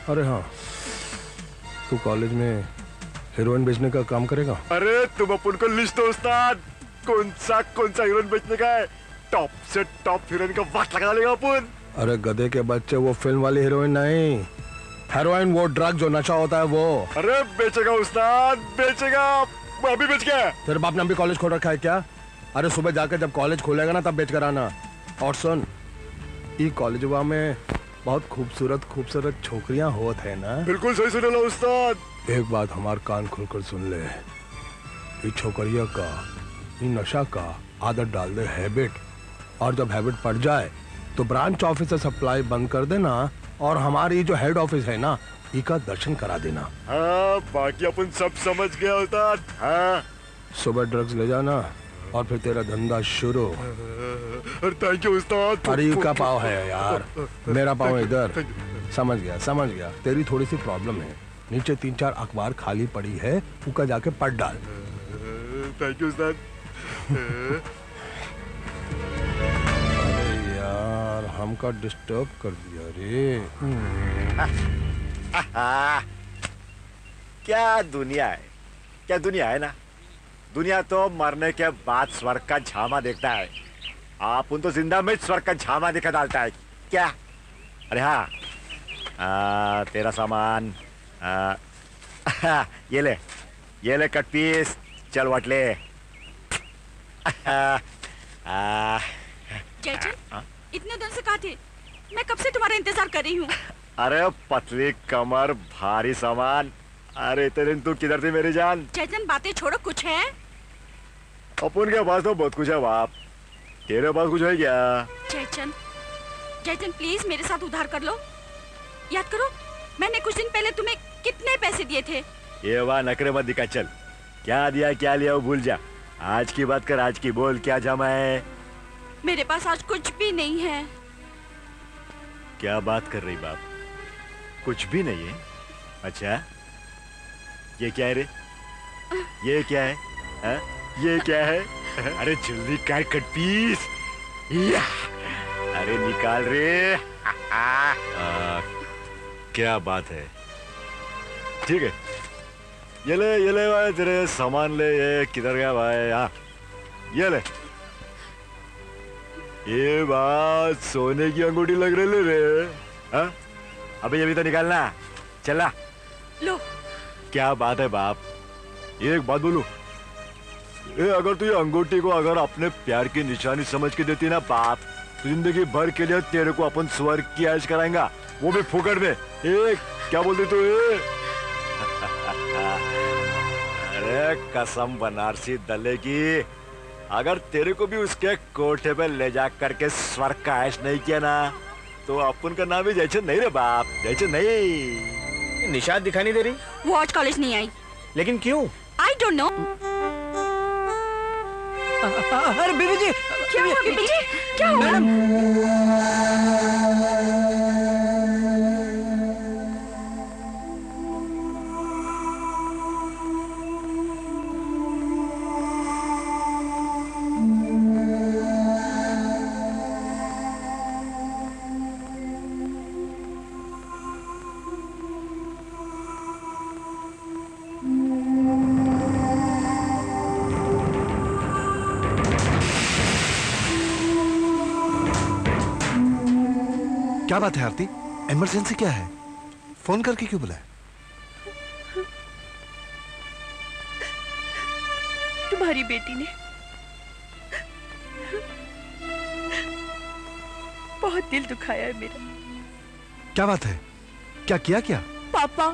अरे हाँ, तू कॉलेज में हीरोइन बेचने का काम करेगा? अरे तुम अपन को लिस्ट दो उस्ताद, कौन सा हीरोइन बेचने का है, टॉप से टॉप हीरोइन का वाट लगा लेगा अपन। अरे गधे के बच्चे, वो फिल्म वाली हीरोइन नहीं, हेरोइन, वो ड्रग जो नशा होता है वो। अरे बेचेगा उस्ताद, बेचेगा। मैं अभी बेच गया। तेरे बाप ने अभी कॉलेज खोल रखा है क्या? अरे सुबह जाकर जब कॉलेज खोलेगा ना तब बेच कर आना। और सुन, ये कॉलेजवा में बहुत खूबसूरत छोकरियां होत है ना? बिल्कुल सही सुन लो उस्ताद। एक बात हमार कान खोलकर सुन ले, ये छोकरिया का, ये नशा का आदत डाल दे, हैबिट। और जब हैबिट पड़ जाए तो ब्रांच ऑफिस से सप्लाई बंद कर देना और हमारी जो हेड ऑफिस है ना, इसका दर्शन करा देना। हाँ, बाकी अपन सब समझ गया उस्ताद। हाँ, सुबह ड्रग्स ले जाना और फिर तेरा धंधा शुरू। थैंक यू उस्ताद। अरे का पाव है यार, मेरा पाव इधर। समझ गया। तेरी थोड़ी सी प्रॉब्लम है, नीचे 3-4 अखबार खाली पड़ी है, उनका जाके पढ़ डाल। थैंक यू उस्ताद। अरे यार, हमका डिस्टर्ब कर दिया रे। क्या दुनिया है ना। दुनिया तो मरने के बाद स्वर्ग का झामा देखता है, आप उन तो जिंदा में स्वर्ग का झामा दिखा डालता है क्या? अरे हाँ, तेरा सामान। ये ले कट पीस, चल वाट ले। जयचंद, इतने दिन से कहाँ थे? मैं कब से तुम्हारा इंतजार कर रही हूँ। अरे पतली कमर, भारी सामान। अरे इतने दिन तू किधर थी मेरी जान? जयचंद, बातें छोड़ो, कुछ है? अपन के पास तो बहुत कुछ है बाप, तेरे पास कुछ है क्या? जयचंद प्लीज मेरे साथ उधार कर लो। याद करो, मैंने कुछ दिन पहले तुम्हें कितने पैसे दिए थे। ये वाह, नखरे मत दिखा। चल, क्या दिया क्या लिया वो भूल जा। आज की बात कर, आज की बोल, क्या जमा है? मेरे पास आज कुछ भी नहीं है। क्या बात कर रही बाप, कुछ भी नहीं है? अच्छा, ये क्या है रे? ये क्या है? हा? ये क्या है? अरे जल्दी काट कट पीस। या! अरे निकाल रे। क्या बात है। ठीक है, ये ले भाई, तेरे सामान ले। ये किधर गया भाई? हाँ, ये ले। ये बात सोने की अंगूठी लग रही रे। हाँ, अबे ये भी तो निकालना। चला लो। क्या बात है बाप। एक बात बोलूं, ये अगर तू ये अंगूठी को अगर अपने प्यार की निशानी समझ के देती ना बाप, तो जिंदगी भर के लिए तेरे को अपन स्वर्ग की ऐश कराएंगा, वो भी फुकट में। क्या बोलती तू? अरे कसम बनारसी दले की, अगर तेरे को भी उसके कोठे पे ले जा करके स्वर्ग का ऐश नहीं किया ना, तो अपन का नाम भी जैसे नहीं रे बाप, जैसे नहीं। निशाद दिखाई नहीं दे रही? वो आज कॉलेज नहीं आई। लेकिन क्यों? I don't know. अरे बीबी जी, क्या हुआ बीबी जी? क्या हुआ? क्या बात है आरती? इमरजेंसी क्या है? फोन करके क्यों बुलाया? तुम्हारी बेटी ने बहुत दिल दुखाया है मेरा। क्या बात है? क्या किया क्या? पापा,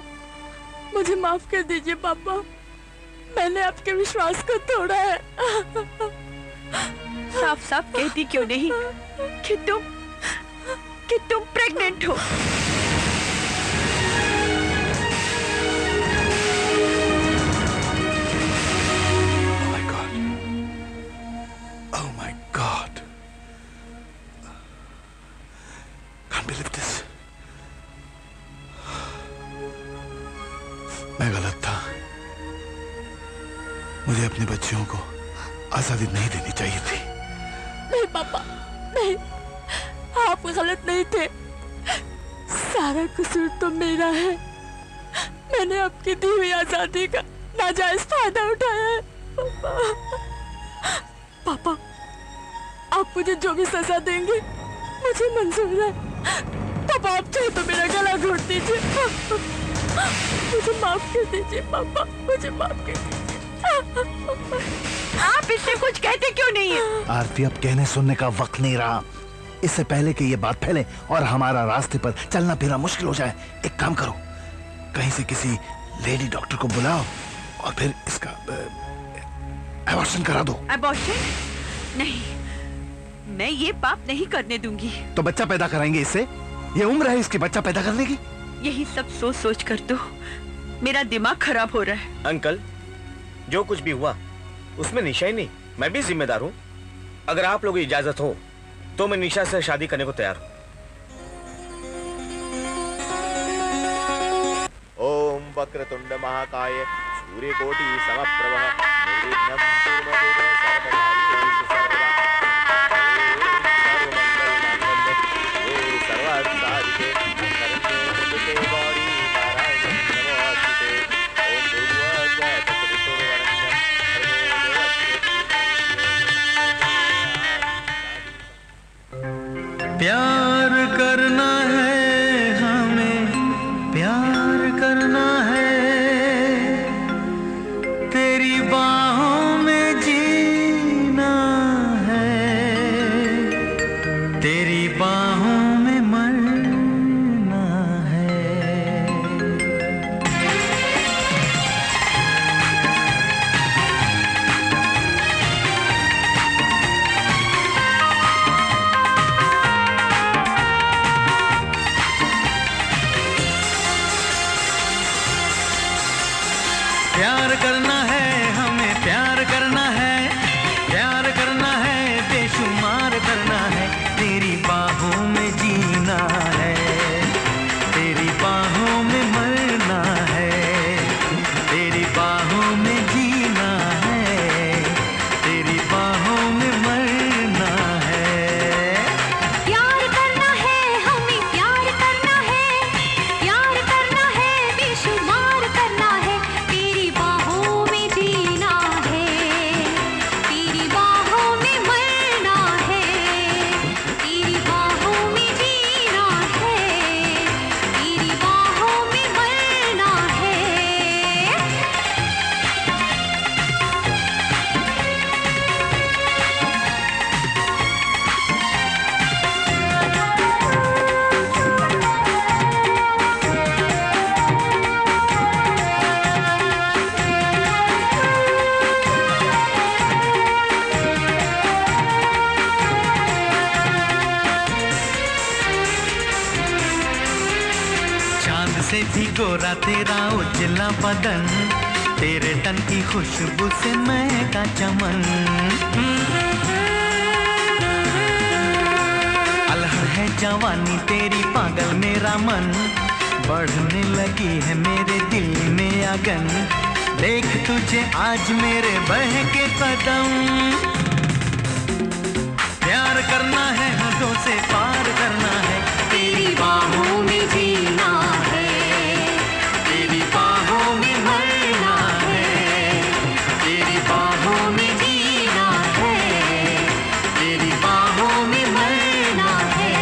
मुझे माफ कर दीजिए पापा, मैंने आपके विश्वास को तोड़ा है। साफ साफ कहती क्यों नहीं कि तुम प्रेग्नेंट हो? Oh my God. Can't believe this. मैं गलत था। मुझे अपने बच्चियों को आजादी नहीं देनी चाहिए थी। नहीं पापा, नहीं, आप गलत नहीं थे। सारा कसूर तो मेरा है। मैंने आपकी दी हुई आजादी का नाजायज फायदा उठाया है। पापा, आप मुझे जो भी सजा देंगे मुझे मंजूर है। पापा, आप चाहे तो मेरा गला घोट दीजिए। मुझे माफ कर दीजिए पापा, मुझे माफ कर दीजिए। आप इससे कुछ कहते क्यों नहीं है? आरती, अब कहने सुनने का वक्त नहीं रहा। इससे पहले कि ये बात फैले और हमारा रास्ते पर चलना फिरना मुश्किल हो जाए, एक काम करो, कहीं से किसी लेडी डॉक्टर को बुलाओ और फिर इसका अबॉर्शन करा दो। अबॉर्शन? नहीं, मैं ये पाप नहीं करने दूंगी। तो बच्चा पैदा कराएंगे इससे? ये उम्र है इसकी बच्चा पैदा करने की? यही सब सोच सोच कर तो मेरा दिमाग खराब हो रहा है। अंकल, जो कुछ भी हुआ उसमें निशा ही नहीं, मैं भी जिम्मेदार हूँ। अगर आप लोगों की इजाजत हो तो मैं निशा से शादी करने को तैयार हूँ। ओम वक्रतुंड महाकाय सूर्यकोटि समप्रभ निर्विघ्नं कुरु मे देव सर्वकार्येषु सर्वदा। ओम सर्वमंगलमांगल्ये सर्वार्थसाधिके शरण्ये त्र्यंबके गौरी नारायणी नमोस्तुते। ओम भूर्भुवः तत्सवितुर्वरेण्यं भर्गो देवस्य प्यार करना है हमें, प्यार करना है, तेरी बाहों में जीना है, तेरी बाहों में मरना है। प्यार करना है हमें, प्यार करना है, प्यार करना है, बेशुमार करना है, तेरी बाहों में जीना है, तेरी बाहों में मरना है, तेरी गोरा तेरा उजला बदन, तेरे तन की खुशबू से महका चमन। अलहड़ है जवानी तेरी पागल मेरा मन, बढ़ने लगी है मेरे दिल में आगन। देख तुझे आज मेरे बहके कदम, प्यार करना है हदों से पार करना है, तेरी बाहों में जीना है, तेरी बाहों में मरना है, तेरी बाहों में जीना है, तेरी बाहों में मरना है।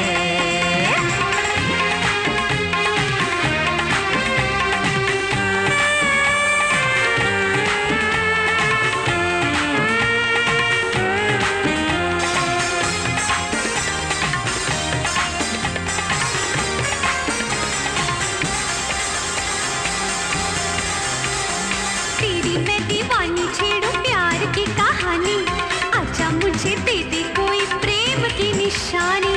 तेरी मैं दीवानी छेड़ू प्यार की कहानी, आजा मुझे दे दे कोई प्रेम की निशानी।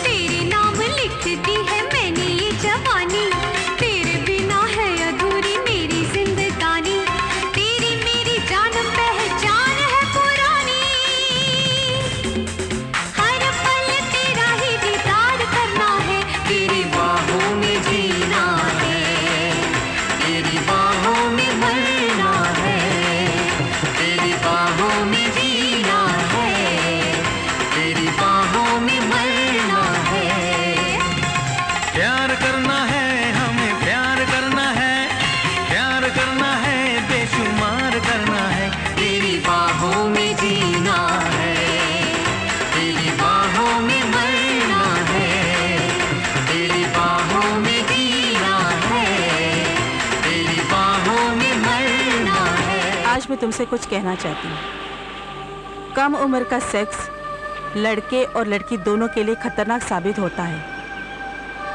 तेरे नाम लिख दी है मैंने ये जवानी, तेरे बिना है अधूरी मेरी जिंदगानी। तेरी मेरी जान पहचान है पुरानी, हर पल तेरा ही दीदार करना है, तेरी बाहों में जीना है, तेरी बाहों में मरना है, तेरी बाहों में जीना है, तेरी बाहों में मरना है। प्यार करना है हमें, प्यार करना है, प्यार करना है, बेशुमार करना है, तेरी बाहों में जीना है, तेरी बाहों में मरना है, तेरी बाहों में जीना है, तेरी बाहों में मरना है। आज मैं तुमसे कुछ कहना चाहती हूँ। कम उम्र का सेक्स लड़के और लड़की दोनों के लिए खतरनाक साबित होता है,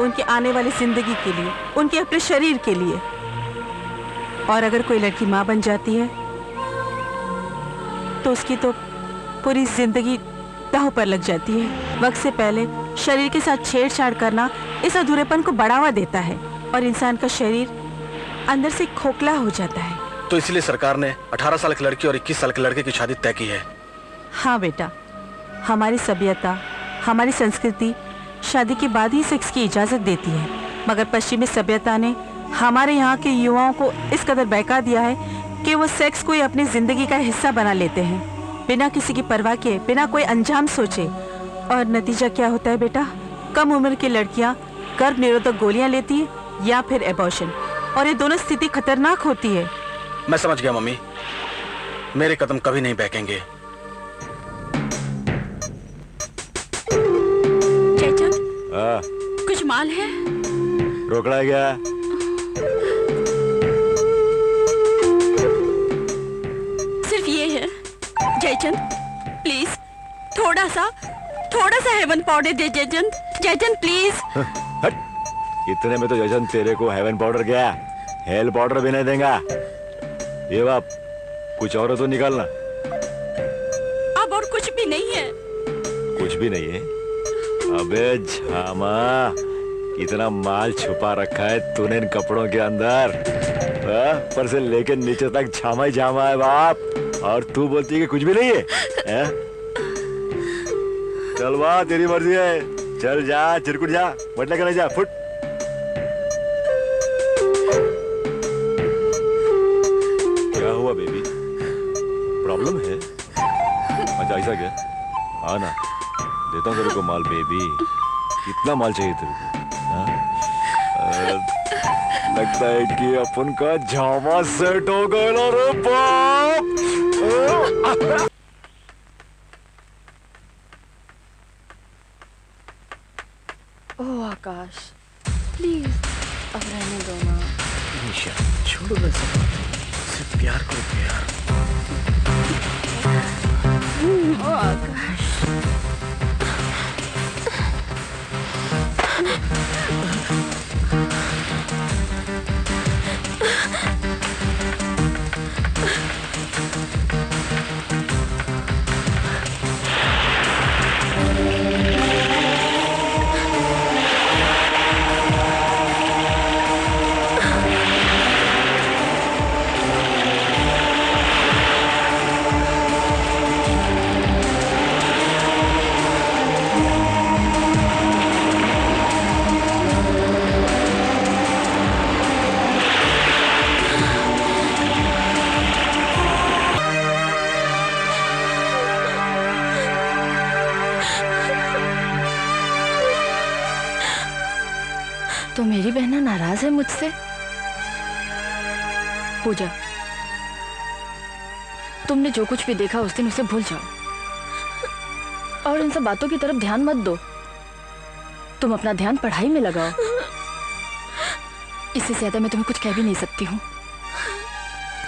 उनकी आने वाली जिंदगी के लिए, उनके अपने शरीर के लिए। और अगर कोई लड़की माँ बन जाती है तो उसकी तो पूरी जिंदगी दांव पर लग जाती है। वक्त से पहले शरीर के साथ छेड़छाड़ करना इस अधूरेपन को बढ़ावा देता है और इंसान का शरीर अंदर से खोखला हो जाता है। तो इसलिए सरकार ने 18 साल की लड़की और 21 साल के लड़के की शादी तय की है। हाँ बेटा, हमारी सभ्यता, हमारी संस्कृति शादी के बाद ही सेक्स की इजाजत देती है, मगर पश्चिमी सभ्यता ने हमारे यहाँ के युवाओं को इस कदर बहका दिया है कि वो सेक्स को ही अपनी जिंदगी का हिस्सा बना लेते हैं, बिना किसी की परवाह किए, बिना कोई अंजाम सोचे। और नतीजा क्या होता है बेटा? कम उम्र की लड़कियाँ गर्भ निरोधक गोलियाँ लेती है या फिर एबॉर्शन, और ये दोनों स्थिति खतरनाक होती है। मैं समझ गया मम्मी, मेरे कदम कभी नहीं बहकेंगे। कुछ माल है? रोकड़ा है क्या? सिर्फ ये है। जयचंद प्लीज थोड़ा सा हेवन पाउडर दे जयचंद। जयचंद प्लीज। हट, इतने में तो जयचंद तेरे को हेवन पाउडर क्या, हेल पाउडर भी नहीं देगा। ये बाप, कुछ और तो निकालना। अब और कुछ भी नहीं है। कुछ भी नहीं है? अबे झामा, इतना माल छुपा रखा है तूने इन कपड़ों के अंदर, ऊपर से लेके नीचे तक झामा ही झामा है बाप, और तू बोलती है कि कुछ भी नहीं है? चल वाह, तेरी मर्जी है, चल जा, चिरकुट जा, मटला करने जा, फुट। क्या हुआ बेबी, प्रॉब्लम है? अच्छा ऐसा क्या? हाँ ना, देता हूँ तेरे को माल बेबी। कितना माल चाहिए तेरे को? लगता है कि अपन का झामा सेट हो गया ना रे बाप। ओह आकाश, प्लीज अब रहने दो ना। निशा छोड़ो ना सब बातें, सिर्फ प्यार करो, प्यार। ओह आकाश, नाराज है मुझसे? पूजा, तुमने जो कुछ भी देखा उस दिन उसे भूल जाओ और इन सब बातों की तरफ ध्यान मत दो। तुम अपना ध्यान पढ़ाई में लगाओ। इससे ज्यादा मैं तुम्हें कुछ कह भी नहीं सकती हूँ,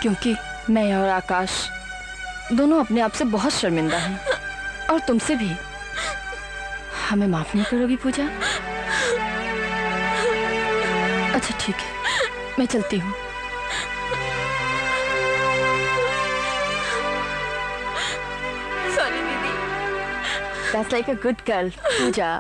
क्योंकि मैं और आकाश दोनों अपने आप से बहुत शर्मिंदा हैं और तुमसे भी। हमें माफ नहीं करोगी पूजा? अच्छा ठीक है, मैं चलती हूँ। सॉरी दीदी। That's like a good girl, पूजा।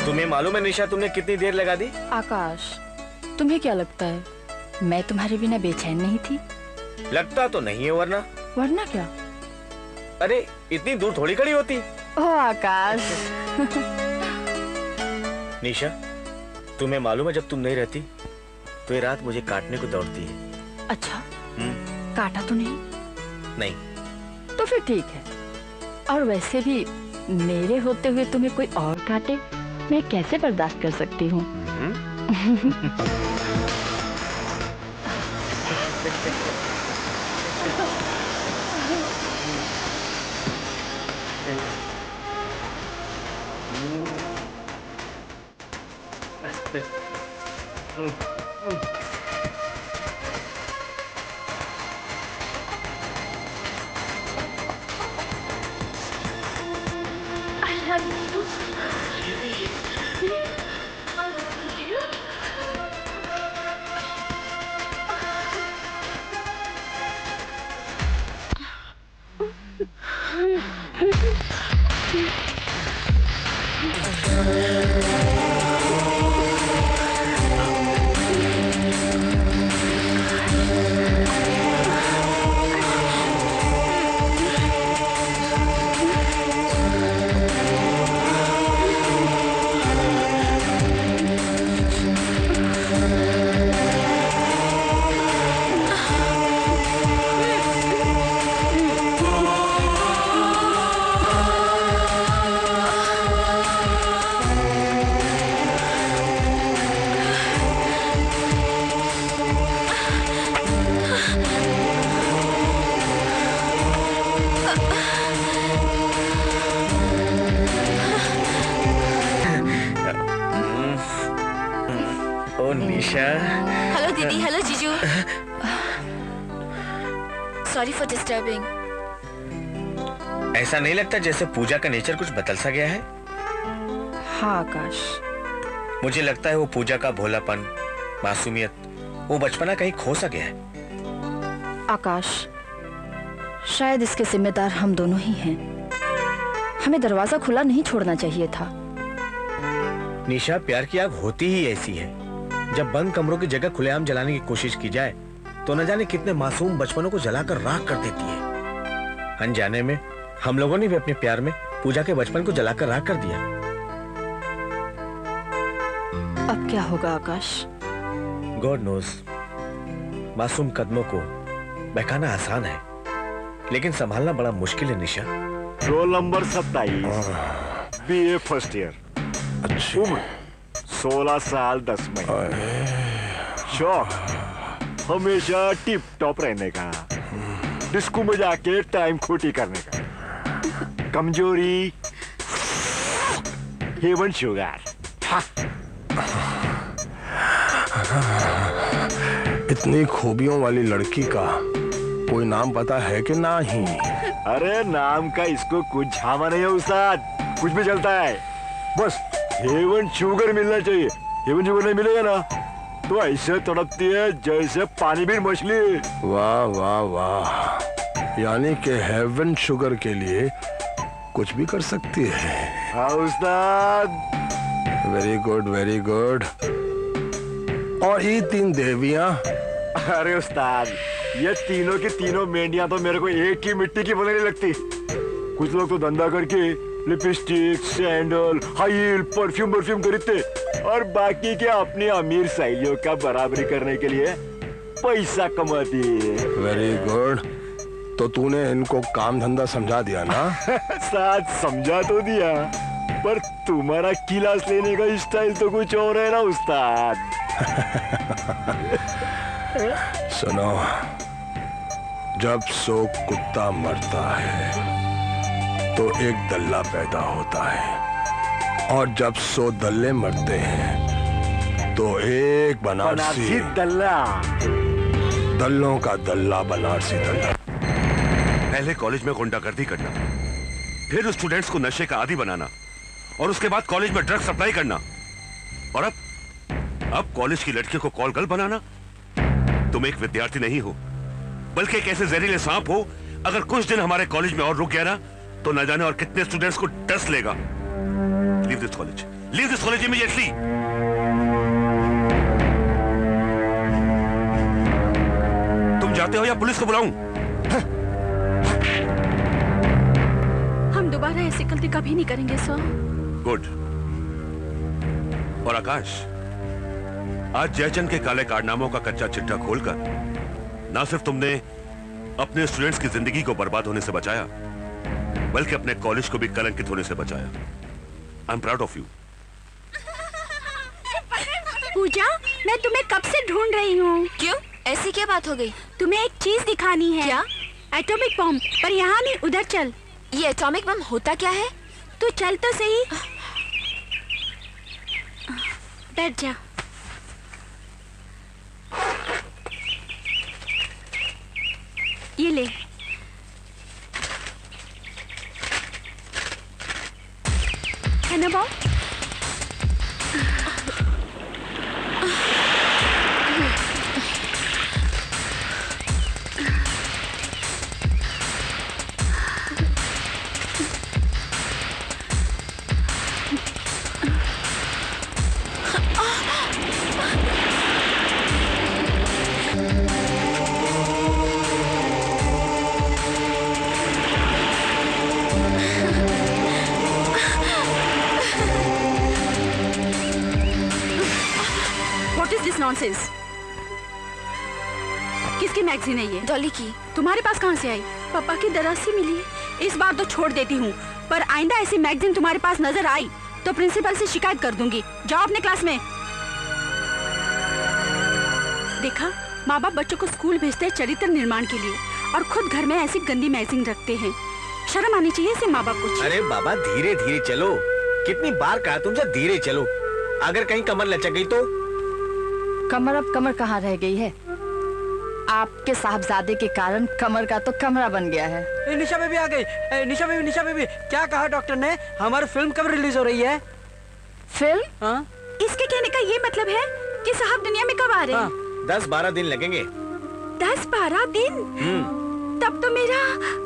तुम्हें मालूम है निशा तुमने कितनी देर लगा दी? आकाश, तुम्हें क्या लगता है मैं तुम्हारे बिना बेचैन नहीं थी? लगता तो नहीं है, वरना? वरना क्या? अरे इतनी दूर थोड़ी खड़ी होती। ओह आकाश। निशा, तुम्हें मालूम है जब तुम नहीं रहती तो ये रात मुझे काटने को दौड़ती है। अच्छा, काटा तो नहीं? नहीं। तो फिर ठीक है। और वैसे भी मेरे होते हुए तुम्हें कोई और काटे मैं कैसे बर्दाश्त कर सकती हूँ? ओ निशा। हेलो दीदी। हेलो जीजू। Sorry for disturbing. ऐसा नहीं लगता जैसे पूजा का नेचर कुछ बदल सा गया है? हाँ आकाश, मुझे लगता है वो पूजा का भोलापन, मासूमियत, वो बचपना कहीं खो सा गया है। आकाश, शायद इसके जिम्मेदार हम दोनों ही हैं। हमें दरवाजा खुला नहीं छोड़ना चाहिए था। निशा, प्यार की आग होती ही ऐसी है। जब बंद कमरों की जगह खुलेआम जलाने की कोशिश की जाए तो न जाने कितने मासूम बचपनों को जलाकर राख कर देती है। अनजाने में हम लोगों ने भी अपने प्यार में पूजा के बचपन को जलाकर राख कर दिया। अब क्या होगा आकाश? God knows. मासूम कदमों को बहकाना आसान है, लेकिन संभालना बड़ा मुश्किल है Nisha. Roll number 27, BA first year. उम्र 16 साल 10 महीने। शौक हमेशा टिप टॉप रहने का, डिस्को में जाके टाइम खोटी करने का। कमजोरी हेवन शुगर। इतनी खूबियों वाली लड़की का कोई नाम पता है कि नहीं? अरे नाम का इसको कुछ झामा नहीं है उस्ताद, कुछ भी चलता है। बस हेवन शुगर मिलना चाहिए। हेवन शुगर नहीं मिलेगा ना तो ऐसे तड़पती है जैसे पानी भी मछली। वाह वाह वाह, यानी कि हेवन शुगर के लिए कुछ भी कर सकती है। हाँ उस्ताद। Very good very good. और ये 3 देवियां? अरे उस्ताद, ये तीनों की तीनों मेंढियां तो मेरे को एक ही मिट्टी की बनने लगती। कुछ लोग तो धंधा करके lipstick, sandal, high heel, perfume खरीदते और बाकी के अपनी अमीर सहेलियों का बराबरी करने के लिए पैसा कमाती। Very good. तो तूने इनको काम धंधा समझा दिया ना? साथ समझा तो दिया, पर तुम्हारा क्लास लेने का स्टाइल तो कुछ और है ना उस्ताद। सुनो, जब 100 कुत्ता मरता है तो एक दल्ला पैदा होता है, और जब 100 दल्ले मरते हैं तो एक बनारसी दल्ला। दल्लों का दल्ला बनारसी दल्ला। पहले कॉलेज में गुंडागर्दी करना, फिर स्टूडेंट्स को नशे का आदी बनाना, और उसके बाद कॉलेज में ड्रग सप्लाई करना, और अब कॉलेज की लड़कियों को कॉल गर्ल बनाना। तुम एक विद्यार्थी नहीं हो, बल्कि एक ऐसे जहरीले सांप हो। अगर कुछ दिन हमारे कॉलेज में और रुक गया ना, तो न जाने और कितने स्टूडेंट्स को डस लेगा। Leave this college immediately. तुम जाते हो या पुलिस को बुलाऊं? हम दोबारा ऐसी गलती कभी नहीं करेंगे सर। गुड। और आकाश, आज जयचंद के काले कारनामों का कच्चा चिट्ठा खोलकर ना सिर्फ तुमने अपने स्टूडेंट्स की जिंदगी को बर्बाद होने से बचाया, बल्कि अपने कॉलेज को भी कलंकित होने से बचाया। I am proud of you. Pooja, मैं तुम्हें कब से ढूंढ रही हूँ। क्यों? ऐसी क्या बात हो गई? तुम्हें एक चीज दिखानी है। क्या? Atomic bomb. पर यहाँ नहीं, उधर चल। ये एटॉमिक बम होता क्या है? तू चल तो सही। बैठ जा। ये ले। है ना बॉब? नॉनसेंस। किसकी मैगजीन है ये? डॉली की। तुम्हारे पास कहाँ से आई? पापा की दराज से मिली। इस बार तो छोड़ देती हूँ, पर आइंदा ऐसी मैगजीन तुम्हारे पास नजर आई तो प्रिंसिपल से शिकायत कर दूंगी। जाओ अपने क्लास में। देखा, माँ बाप बच्चों को स्कूल भेजते हैं चरित्र निर्माण के लिए, और खुद घर में ऐसी गंदी मैगजीन रखते हैं। शर्म आनी चाहिए इसे माँ बाप को। अरे बाबा, धीरे धीरे चलो। कितनी बार कहा तुमसे धीरे चलो। अगर कहीं कमर लचक गई तो? कमर अब कमर कहाँ रह गई है? आपके साहबजादे के कारण कमर का तो कमरा बन गया है। निशा बेबी आ गई। निशा बेबी, क्या कहा डॉक्टर ने? हमारी फिल्म कब रिलीज हो रही है? फिल्म? हाँ? इसके कहने का ये मतलब है कि साहब दुनिया में कब आ रहे हैं? 10-12 दिन लगेंगे। 10-12 दिन? तब तो मेरा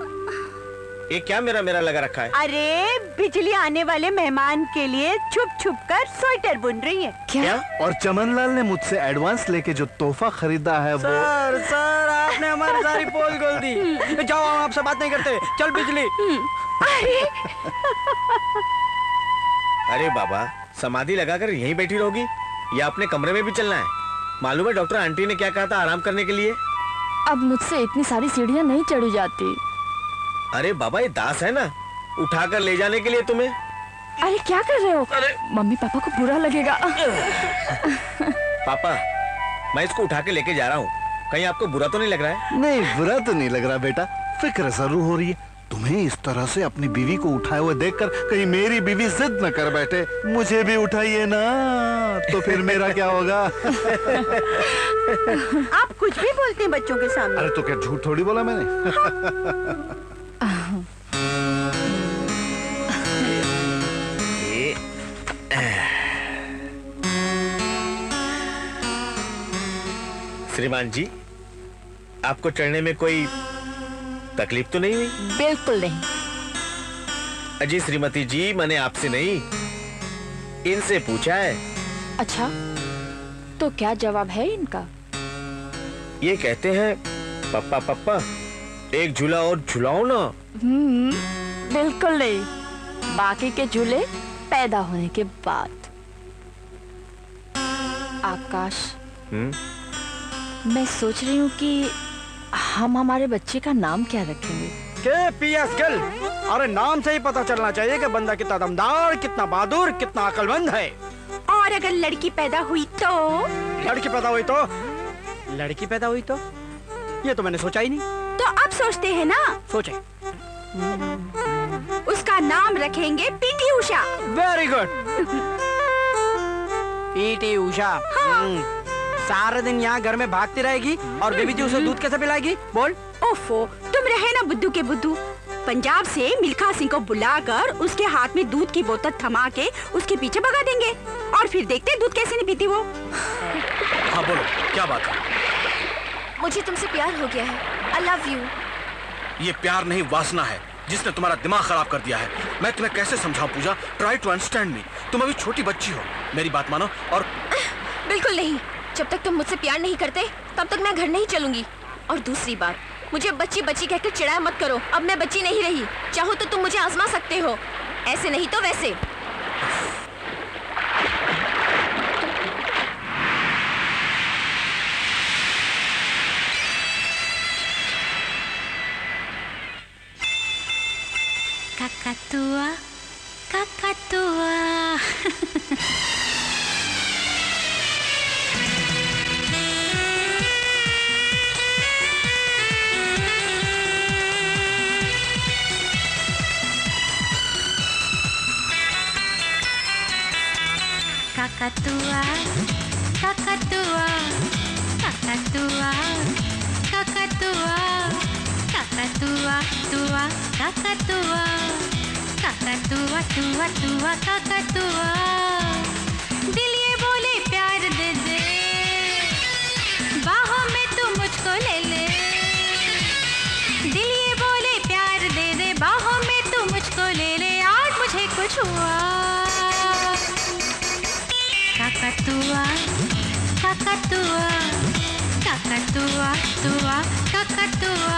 ये क्या मेरा लगा रखा है? अरे बिजली आने वाले मेहमान के लिए छुप छुप कर स्वेटर बुन रही है। क्या? और चमनलाल ने मुझसे एडवांस लेके जो तोहफा खरीदा है वो। सर आपने हमारी सारी पोल खोल दी। जाओ, हम आपसे बात नहीं करते। चल बिजली। अरे बाबा, समाधि लगाकर यहीं बैठी रहोगी या अपने कमरे में भी चलना है? मालूम है डॉक्टर आंटी ने क्या कहा था आराम करने के लिए? अब मुझसे इतनी सारी सीढ़ियाँ नहीं चढ़ी जाती। अरे बाबा, ये दास है ना, उठाकर ले जाने के लिए तुम्हें। अरे क्या कर रहे हो? मम्मी पापा को बुरा लगेगा। पापा, मैं इसको उठा के लेके जा रहा हूँ, कहीं आपको बुरा तो नहीं लग रहा है? नहीं, बुरा तो नहीं लग रहा बेटा, फिक्र जरूर हो रही है। तुम्हें इस तरह से अपनी बीवी को उठाए हुए देखकर कहीं मेरी बीवी जिद न कर बैठे, मुझे भी उठाइए ना, तो फिर मेरा क्या होगा? आप कुछ भी बोलते हैं बच्चों के सामने। अरे तो क्या झूठ थोड़ी बोला मैंने। श्रीमान जी, आपको चढ़ने में कोई तकलीफ तो नहीं हुई? बिल्कुल नहीं। अजी श्रीमती जी, मैंने आपसे नहीं, इनसे पूछा है। अच्छा, तो क्या जवाब है इनका? ये कहते हैं पप्पा पप्पा एक झूला और झुलाओ ना। बिल्कुल नहीं, बाकी के झूले पैदा होने के बाद। आकाश, मैं सोच रही हूँ कि हम हमारे बच्चे का नाम क्या रखेंगे? के पीएस गिल, अरे नाम से ही पता चलना चाहिए कि बंदा कितना दमदार, कितना बहादुर, कितना अकलमंद है। और अगर लड़की पैदा हुई तो? लड़की पैदा हुई तो? लड़की पैदा हुई तो? ये तो मैंने सोचा ही नहीं। तो अब सोचते हैं ना? सोचे। उसका नाम रखेंगे PT Usha. Very good. PT Usha. हाँ। सारा दिन यहाँ घर में भागती रहेगी और बेबी जी उसे दूध कैसे पिलाएगी? बोल। ओफो, तुम रहे ना बुद्धू के बुद्धू। पंजाब से मिल्खा सिंह को बुलाकर उसके हाथ में दूध की बोतल थमा के उसके पीछे भगा देंगे और फिर देखते दूध कैसे नहीं पीती वो। हाँ बोलो, क्या बात है? मुझे तुमसे प्यार हो गया है। I love you. ये प्यार नहीं, वासना है जिसने तुम्हारा दिमाग खराब कर दिया है। मैं तुम्हें कैसे समझाऊं Pooja? Try to understand me. तुम अभी छोटी बच्ची हो, मेरी बात मानो। और बिल्कुल नहीं, जब तक तुम मुझसे प्यार नहीं करते तब तक मैं घर नहीं चलूंगी। और दूसरी बात, मुझे बच्ची बच्ची कहकर चिढ़ाया मत करो। अब मैं बच्ची नहीं रही। चाहो तो तुम मुझे आजमा सकते हो, ऐसे नहीं तो वैसे। Kakatua, kakatua. Kakatua, kakatua, kakatua, kakatua, kakatua, tua, kakatua, kakatua, tua, tua, kakatua. दिल ये बोले प्यार दे दे, बाहों में तू मुझको ले ले। दिल ये बोले प्यार दे दे, बाहों में तू मुझको ले ले। आज मुझे कुछ हुआ। Kakatua, kakatua, kakatua, tua, kakatua.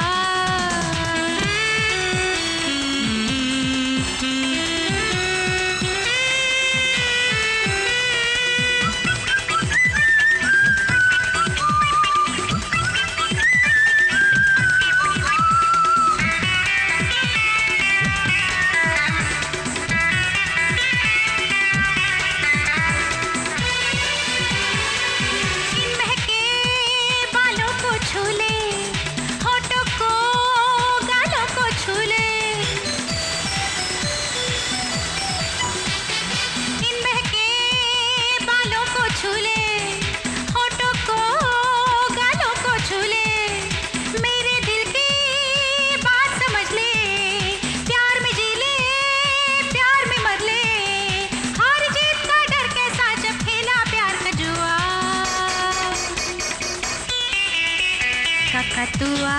Kakatua,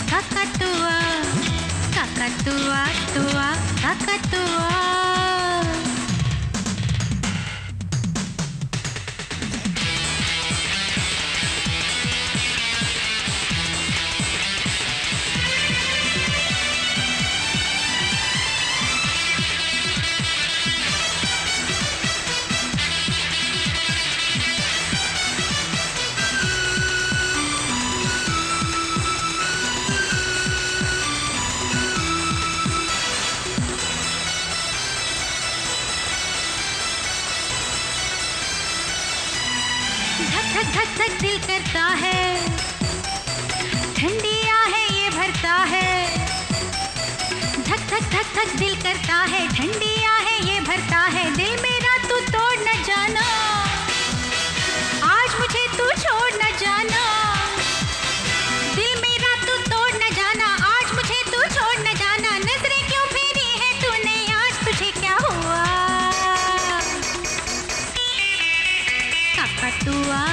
kakatua, kakatua, tua, kakatua. धक धक धक दिल करता है, ठंडिया है ये भरता है। धक धक धक धक दिल करता है, ठंडिया है ये भरता है। दिल मेरा तू तोड़ न जाना, आज मुझे तू छोड़ न जाना। दिल मेरा तू तोड़ न जाना, आज मुझे तू छोड़ न जाना। नजरें क्यों फेरी है तूने, आज तुझे क्या हुआ? Kakatua,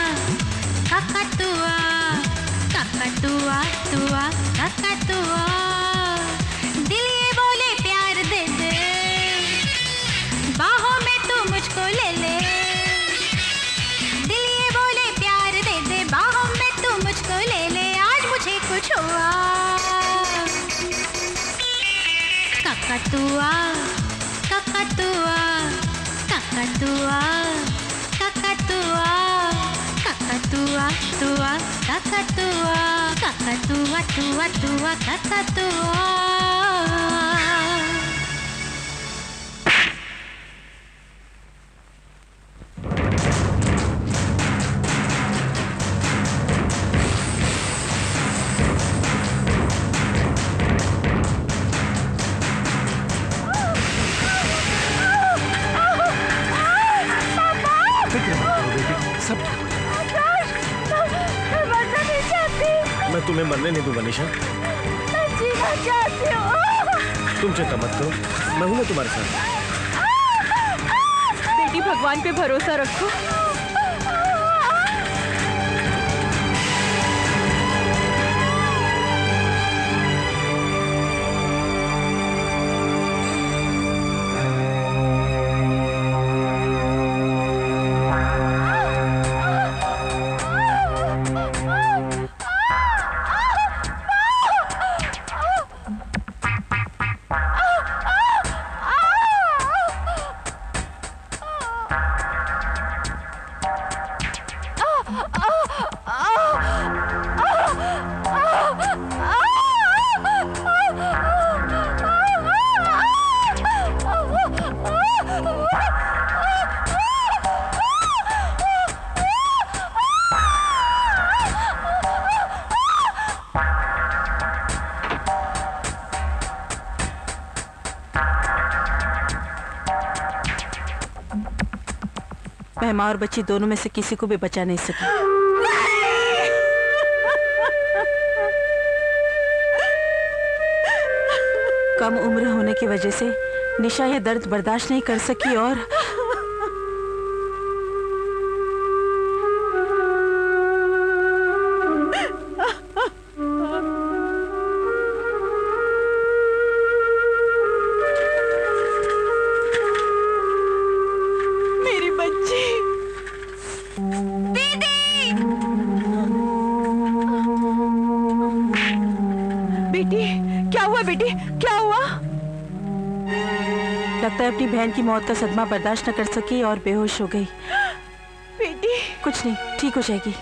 kakatua, kakatua, tua, kakatua. दिल ये बोले प्यार दे दे, बाहों में तू ककतुआ ककतुआ ककतुआ ककतुआ ककतुआ तुआ ककतुआ ककतुआ तुआ तुआ ककतुआ। मैं तुम्हें मरने नहीं दूंगा निशा। तुम चिंता मत करो, मैं हूं ना तुम्हारे साथ। बेटी भगवान पे भरोसा रखो। मैं माँ और बच्ची दोनों में से किसी को भी बचा नहीं सकी। कम उम्र होने की वजह से निशा ये दर्द बर्दाश्त नहीं कर सकी और लगता है अपनी बहन की मौत का सदमा बर्दाश्त न कर सकी और बेहोश हो गई। बेटी कुछ नहीं, ठीक हो जाएगी।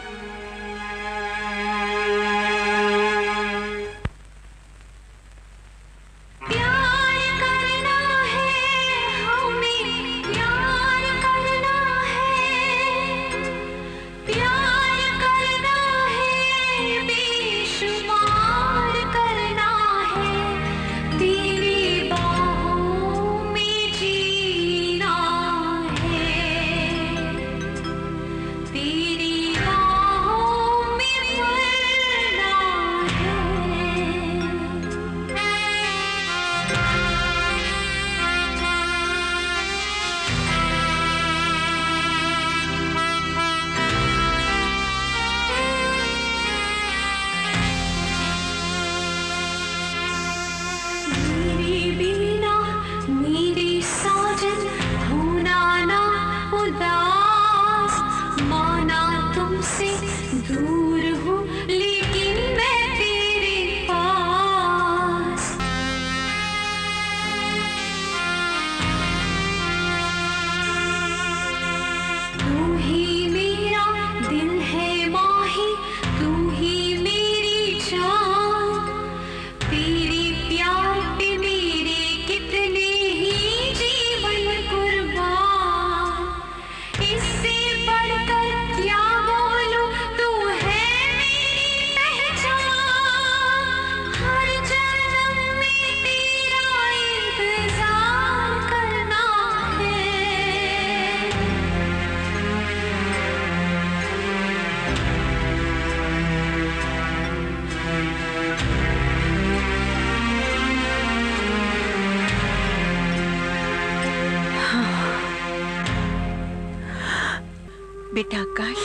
बेटा आकाश,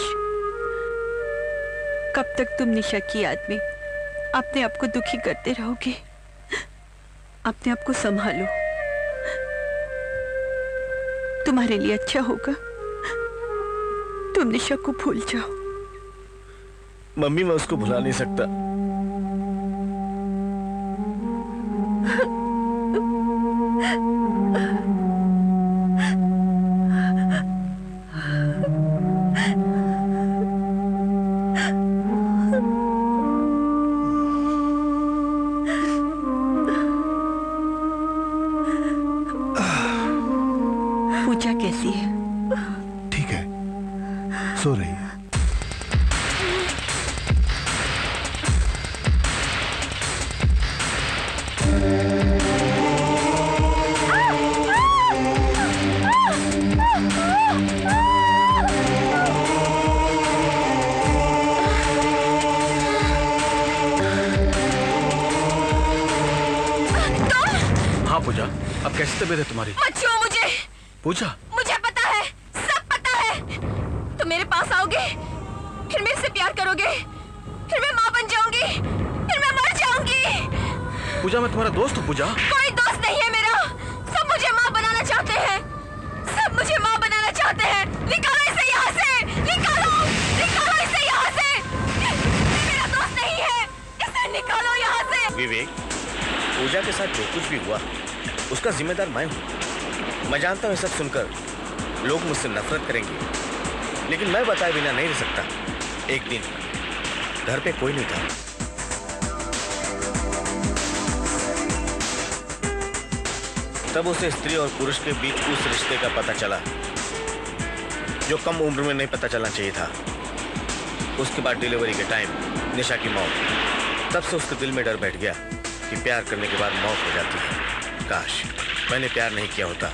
कब तक तुम निशा की याद में अपने आप को दुखी करते रहोगे? अपने आप को संभालो, तुम्हारे लिए अच्छा होगा तुम निशा को भूल जाओ। मम्मी मैं उसको भुला नहीं सकता। कैसी है? ठीक है, सो रही है। हाँ पूजा, अब कैसी तबीयत है तुम्हारी? मत छुओ मुझे। पूजा, मुझे पता है, सब पता है। तुम मेरे पास आओगे, फिर मेरे से प्यार करोगे, फिर मैं माँ बन जाऊंगी, फिर मैं मर जाऊंगी। पूजा मैं तुम्हारा दोस्त हूँ पूजा। कोई दोस्त नहीं है मेरा। सब मुझे माँ बनाना चाहते हैं, सब मुझे माँ बनाना चाहते हैं। निकालो इसे यहाँ से, निकालो, निकालो इसे यहाँ से। ये मेरा दोस्त नहीं है, इसे निकालो यहाँ से। विवेक, पूजा के साथ जो कुछ भी हुआ उसका जिम्मेदार मैं हूँ। मैं जानता हूँ ये सब सुनकर लोग मुझसे नफरत करेंगे, लेकिन मैं बताए बिना नहीं रह सकता। एक दिन घर पे कोई नहीं था, तब उसे स्त्री और पुरुष के बीच उस रिश्ते का पता चला जो कम उम्र में नहीं पता चलना चाहिए था। उसके बाद डिलीवरी के टाइम निशा की मौत। तब से उसके दिल में डर बैठ गया कि प्यार करने के बाद मौत हो जाती है। काश मैंने प्यार नहीं किया होता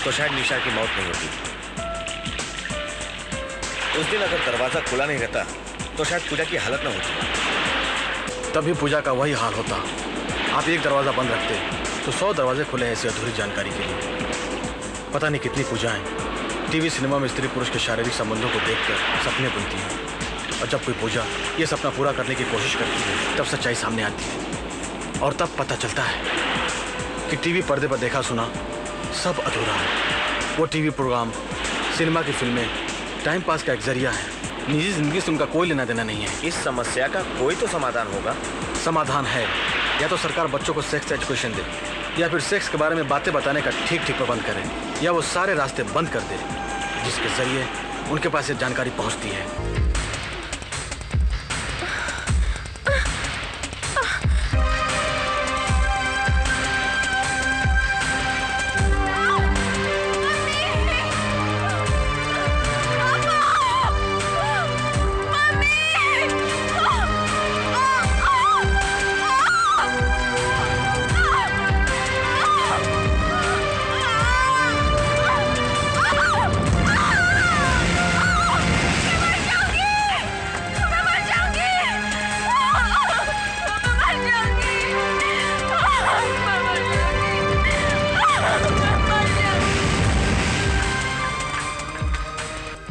तो शायद निशा की मौत नहीं होती। उस दिन अगर दरवाजा खुला नहीं रहता तो शायद पूजा की हालत न होती। तभी पूजा का वही हाल होता। आप एक दरवाजा बंद रखते तो 100 दरवाजे खुले ऐसी अधूरी जानकारी के लिए। पता नहीं कितनी पूजाएं टीवी सिनेमा में स्त्री पुरुष के शारीरिक संबंधों को देखकर सपने बुनती हैं, और जब कोई पूजा ये सपना पूरा करने की कोशिश करती है तब सच्चाई सामने आती है, और तब पता चलता है कि टीवी पर्दे पर देखा सुना सब अधूरा है। वो टीवी प्रोग्राम, सिनेमा की फिल्में टाइम पास का एक जरिया है, निजी जिंदगी से उनका कोई लेना देना नहीं है। इस समस्या का कोई तो समाधान होगा। समाधान है, या तो सरकार बच्चों को सेक्स एजुकेशन दे, या फिर सेक्स के बारे में बातें बताने का ठीक ठीक प्रबंध करे, या वो सारे रास्ते बंद कर दे जिसके जरिए उनके पास ये जानकारी पहुंचती है।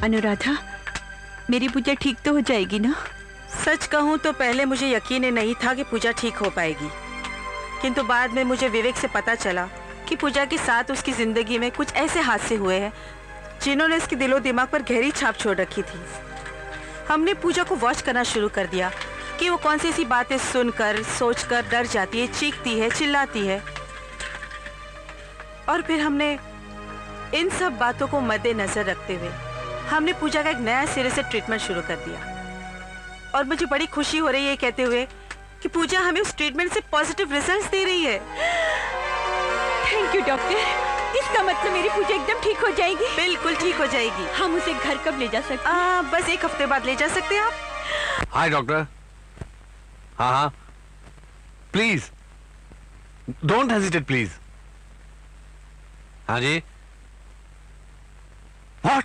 अनुराधा, मेरी पूजा ठीक तो हो जाएगी ना? सच कहूँ तो पहले मुझे यकीन नहीं था कि पूजा ठीक हो पाएगी, किंतु बाद में मुझे विवेक से पता चला कि पूजा के साथ उसकी जिंदगी में कुछ ऐसे हादसे हुए हैं जिन्होंने इसके दिलो दिमाग पर गहरी छाप छोड़ रखी थी। हमने पूजा को वॉच करना शुरू कर दिया कि वो कौन सी ऐसी बातें सुनकर सोचकर डर जाती है, चीखती है, चिल्लाती है, और फिर हमने इन सब बातों को मद्देनजर रखते हुए हमने पूजा का एक नया सिरे से ट्रीटमेंट शुरू कर दिया। और मुझे बड़ी खुशी हो रही है कहते हुए कि पूजा हमें उस ट्रीटमेंट से पॉजिटिव रिजल्ट्स दे रही है। Thank you doctor. इसका मतलब मेरी पूजा एकदम ठीक हो जाएगी? बिल्कुल ठीक हो जाएगी। हम उसे घर कब ले जा सकते हैं? बस 1 हफ्ते बाद ले जा सकते हैं आप। हाय डॉक्टर। हाँ हाँ, प्लीज डोंट हेजिटेट प्लीज। हाँ जी। व्हाट?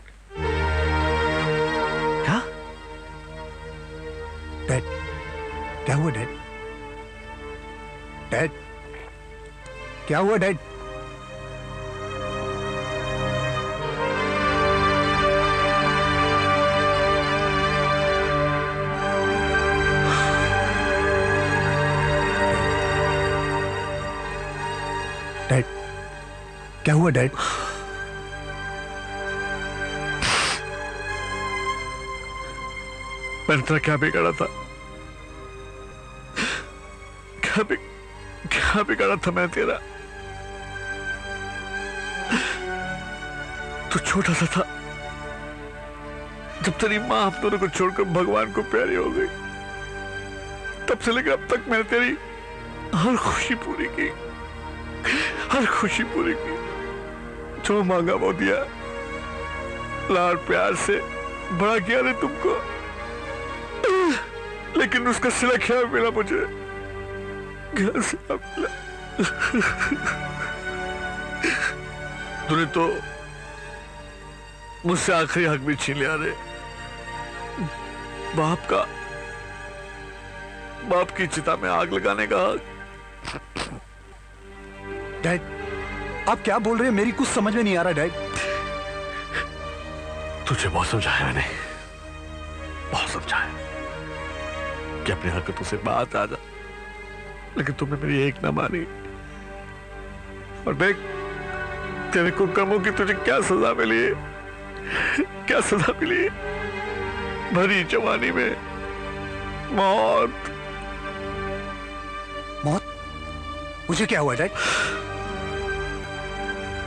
क्या? डैड, क्या हुआ डैड? डैड, क्या हुआ डैड? डैड, क्या हुआ डैड? मैंने तेरा क्या बिगाड़ा था? क्या बिगाड़ा था मैं तेरा? तू छोटा सा था जब तेरी माँ हम दोनों को छोड़कर भगवान को प्यारी हो गई। तब से लेकर अब तक मैंने तेरी हर खुशी पूरी की, हर खुशी पूरी की। जो मांगा वो दिया, लाड प्यार से बड़ा किया ने तुमको, लेकिन उसका सिला क्या मिला मुझे? क्या सिला मिला? तूने तो मुझसे आखिरी हक भी छीन लिया रे। बाप की चिता में आग लगाने का हक। डैड, आप क्या बोल रहे हैं? मेरी कुछ समझ में नहीं आ रहा डैड। तुझे बहुत समझाया मैंने, बहुत समझाया कि अपनी हरकतों से बात आ जा, लेकिन तुमने मेरी एक ना मानी। और देख तेरे कुकर्मों की तुझे क्या सजा मिली है, क्या सजा मिली है? भरी जवानी में मौत। मौत? मुझे क्या हुआ डैड?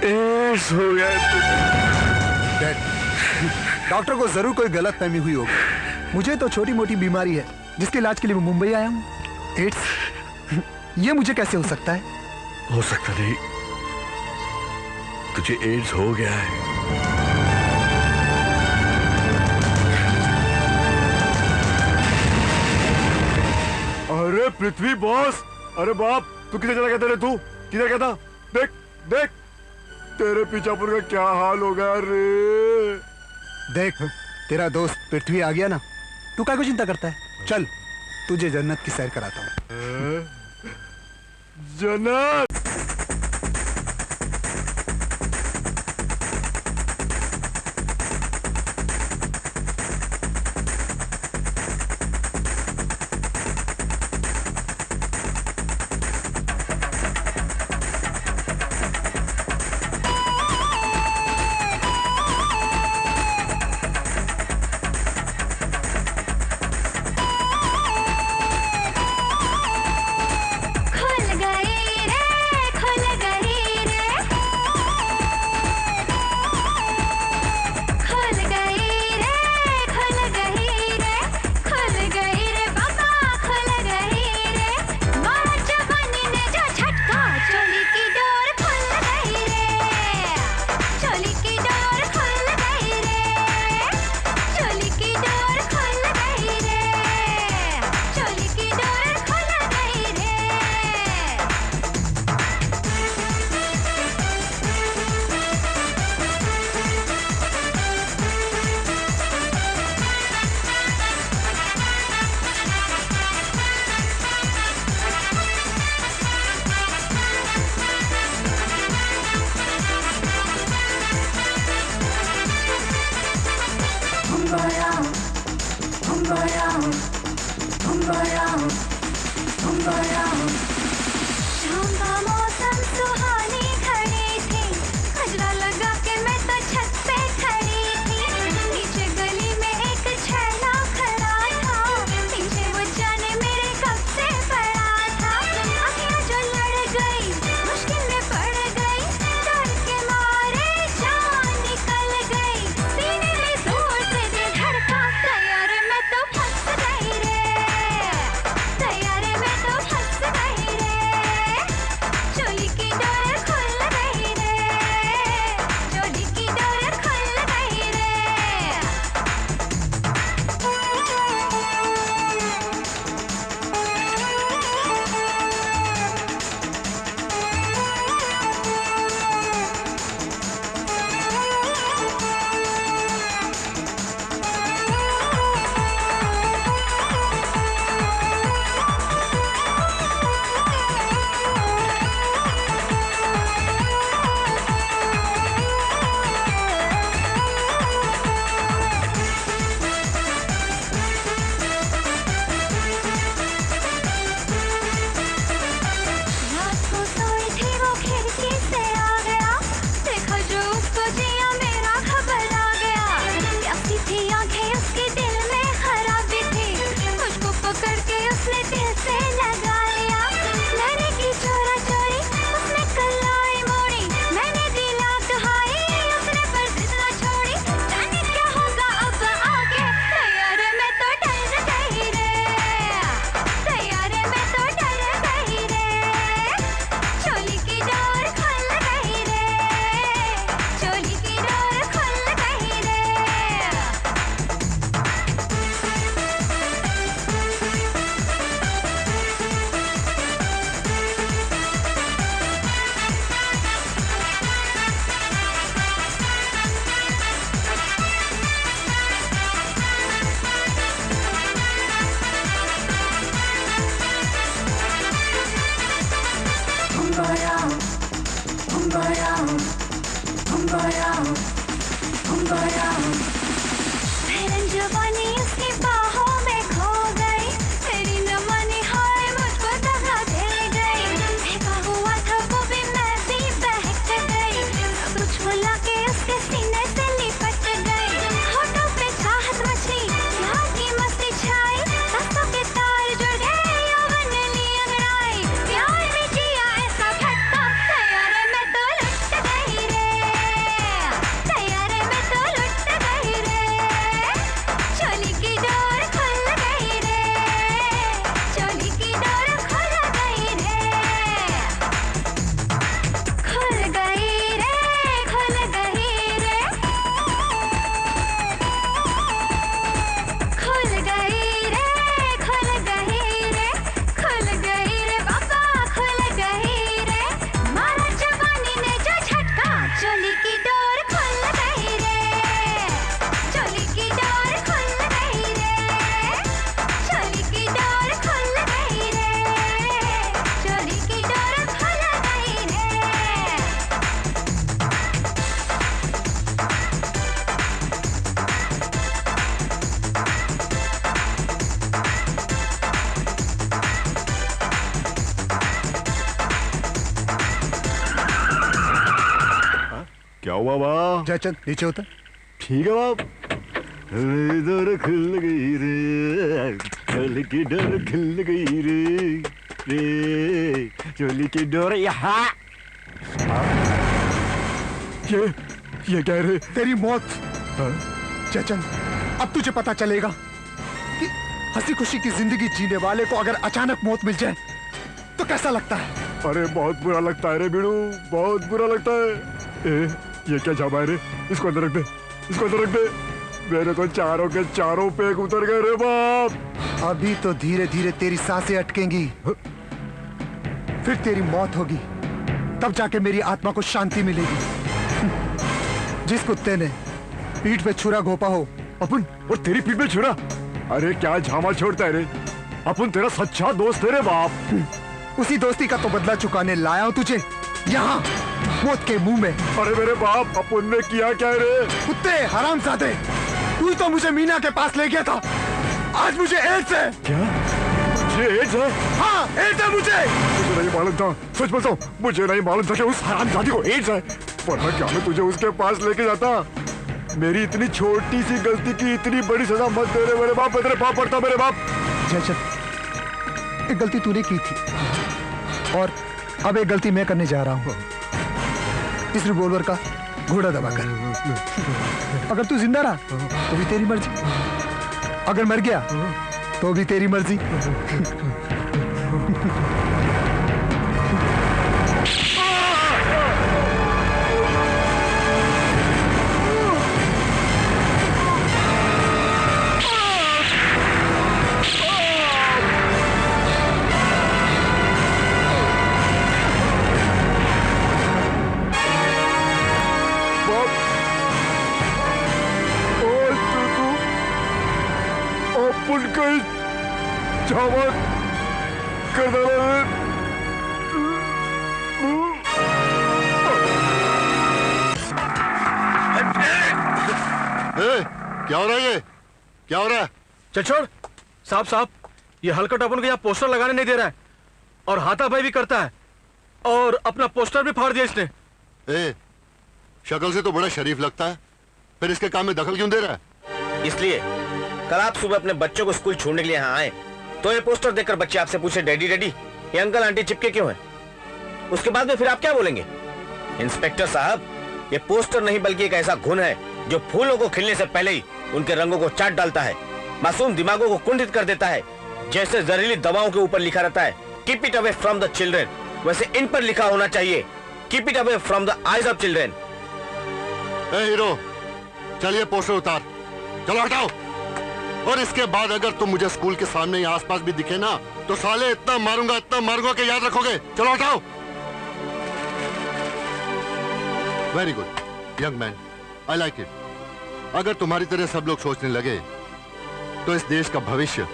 एड्स हो गया डैड, डॉक्टर को जरूर कोई गलत फहमी हुई होगी। मुझे तो छोटी मोटी बीमारी है जिसके इलाज के लिए मैं मुंबई आया हूँ। एड्स? ये मुझे कैसे हो सकता है? हो सकता नहीं, तुझे एड्स हो गया है। अरे पृथ्वी बॉस, अरे बाप, तू किधर चला गया? तेरे तू किधर गया था? देख देख तेरे पीछापुर का क्या हाल हो गया रे। देख तेरा दोस्त पृथ्वी आ गया ना, तू क्या को चिंता करता है? चल तुझे जन्नत की सैर कराता हूँ। जन्नत? खुल गए रे जवानी उसकी बाहों में खो गई, मेरी न मानी हाय मुझको दगा दे गई। फेंका हुआ था वो भी मैं भी बहक गई, कुछ बुला के उसके सीने से लिपट गई। होठों पे चाहत मची, प्यार की मस्ती छाई, सांसों के तार जुड़ गए, यौवन ली अंगड़ाई। प्यार में जिया ऐसा झटका, तैयारे में तो लुट गई रे, तैयारे में तो लुट गई रे। चोली की डोर खुल गई रे, चोली की डोर खुल गई रे, खुल गई रे, खुल गई रे, खुल गई रे, खुल गई रे, खुल गई रे बाबा, खुल गई रे। मारा जवानी ने जो झटका, चोली की डोर खुल गई रे, चोली की डोर खुल गई रे, चोली की डोर खुल गई रे, चोली की डोर खुल गई रे। क्या हुआ बाप? जयचंद नीचे उतर। ठीक है बाप। डोर खुल गई रे, चोली की डोर खुल गई रे, रे चोली की डोर यहाँ। ये क्या रे? तेरी मौत। जयचंद, अब तुझे पता चलेगा कि हंसी खुशी की जिंदगी जीने वाले को अगर अचानक मौत मिल जाए तो कैसा लगता है। अरे बहुत बुरा लगता है रे बीड़ू, बहुत बुरा लगता है। ये क्या जामा है रे? इसको अंदर रख दे, इसको अंदर रख दे। मेरे तो चारों के चारों पेग उतर गए रे बाप। अभी तो धीरे धीरे तेरी सांसें अटकेंगी, फिर तेरी मौत होगी, तब जाके मेरी आत्मा को शांति मिलेगी। जिस कुत्ते ने पीठ पे छुरा घोपा हो। अपन और तेरी पीठ पे छुरा? अरे क्या झामा छोड़ता है रे? अपन तेरा सच्चा दोस्त है रे बाप। उसी दोस्ती का तो बदला चुकाने लाया हूं तुझे यहाँ, मौत के मुंह में। अरे मेरे बाप, अपन ने किया क्या रे? कुत्ते हरामजादे, तू तो मुझे मीना के पास ले गया था, आज मुझे एड्स है। क्या? मुझे एड्स है? हाँ, एड्स है मुझे नहीं मालूम था, सच बताओ, मुझे नहीं मालूम था कि उस हरामजादी को एड्स है, वरना क्या मैं तुझे उसके पास लेके जाता। मेरी इतनी छोटी सी गलती की इतनी बड़ी सजा मत दे रे मेरे बाप, मैं तेरे पाप पड़ता मेरे बाप। जयचंद, एक गलती तूने की थी और अब एक गलती मैं करने जा रहा हूँ। इस रिवॉल्वर का घोड़ा दबा कर। अगर तू जिंदा रहा तो भी तेरी मर्जी, अगर मर गया तो भी तेरी मर्जी। क्या हो रहा है? ये क्या हो रहा है? चल छोड़। साहब साहब, ये हलकट अपन को यहाँ पोस्टर लगाने नहीं दे रहा है और हाथापाई भी करता है और अपना पोस्टर भी फाड़ दिया इसने। शक्ल से तो बड़ा शरीफ लगता है, फिर इसके काम में दखल क्यों दे रहा है? इसलिए कल आप सुबह अपने बच्चों को स्कूल छोड़ने के लिए यहाँ आए तो ये पोस्टर देखकर बच्चे आपसे पूछे डैडी डैडी ये अंकल आंटी चिपके क्यों हैं? उसके बाद में फिर आप क्या बोलेंगे? इंस्पेक्टर साहब, ये पोस्टर नहीं बल्कि एक ऐसा घुन है जो फूलों को खिलने से पहले ही उनके रंगों को चाट डालता है, मासूम दिमागों को कुंठित कर देता है। जैसे जहरीली दवाओं के ऊपर लिखा रहता है keep it away from the children, वैसे इन पर लिखा होना चाहिए keep it away from the eyes of children. Hero, चलिए पोस्टर उतार, चलो हटाओ। और इसके बाद अगर तुम मुझे स्कूल के सामने या आसपास भी दिखे ना तो साले इतना मारूंगा कि याद रखोगे। चलो हटाओ। Very good young man, I like it. अगर तुम्हारी तरह सब लोग सोचने लगे तो इस देश का भविष्य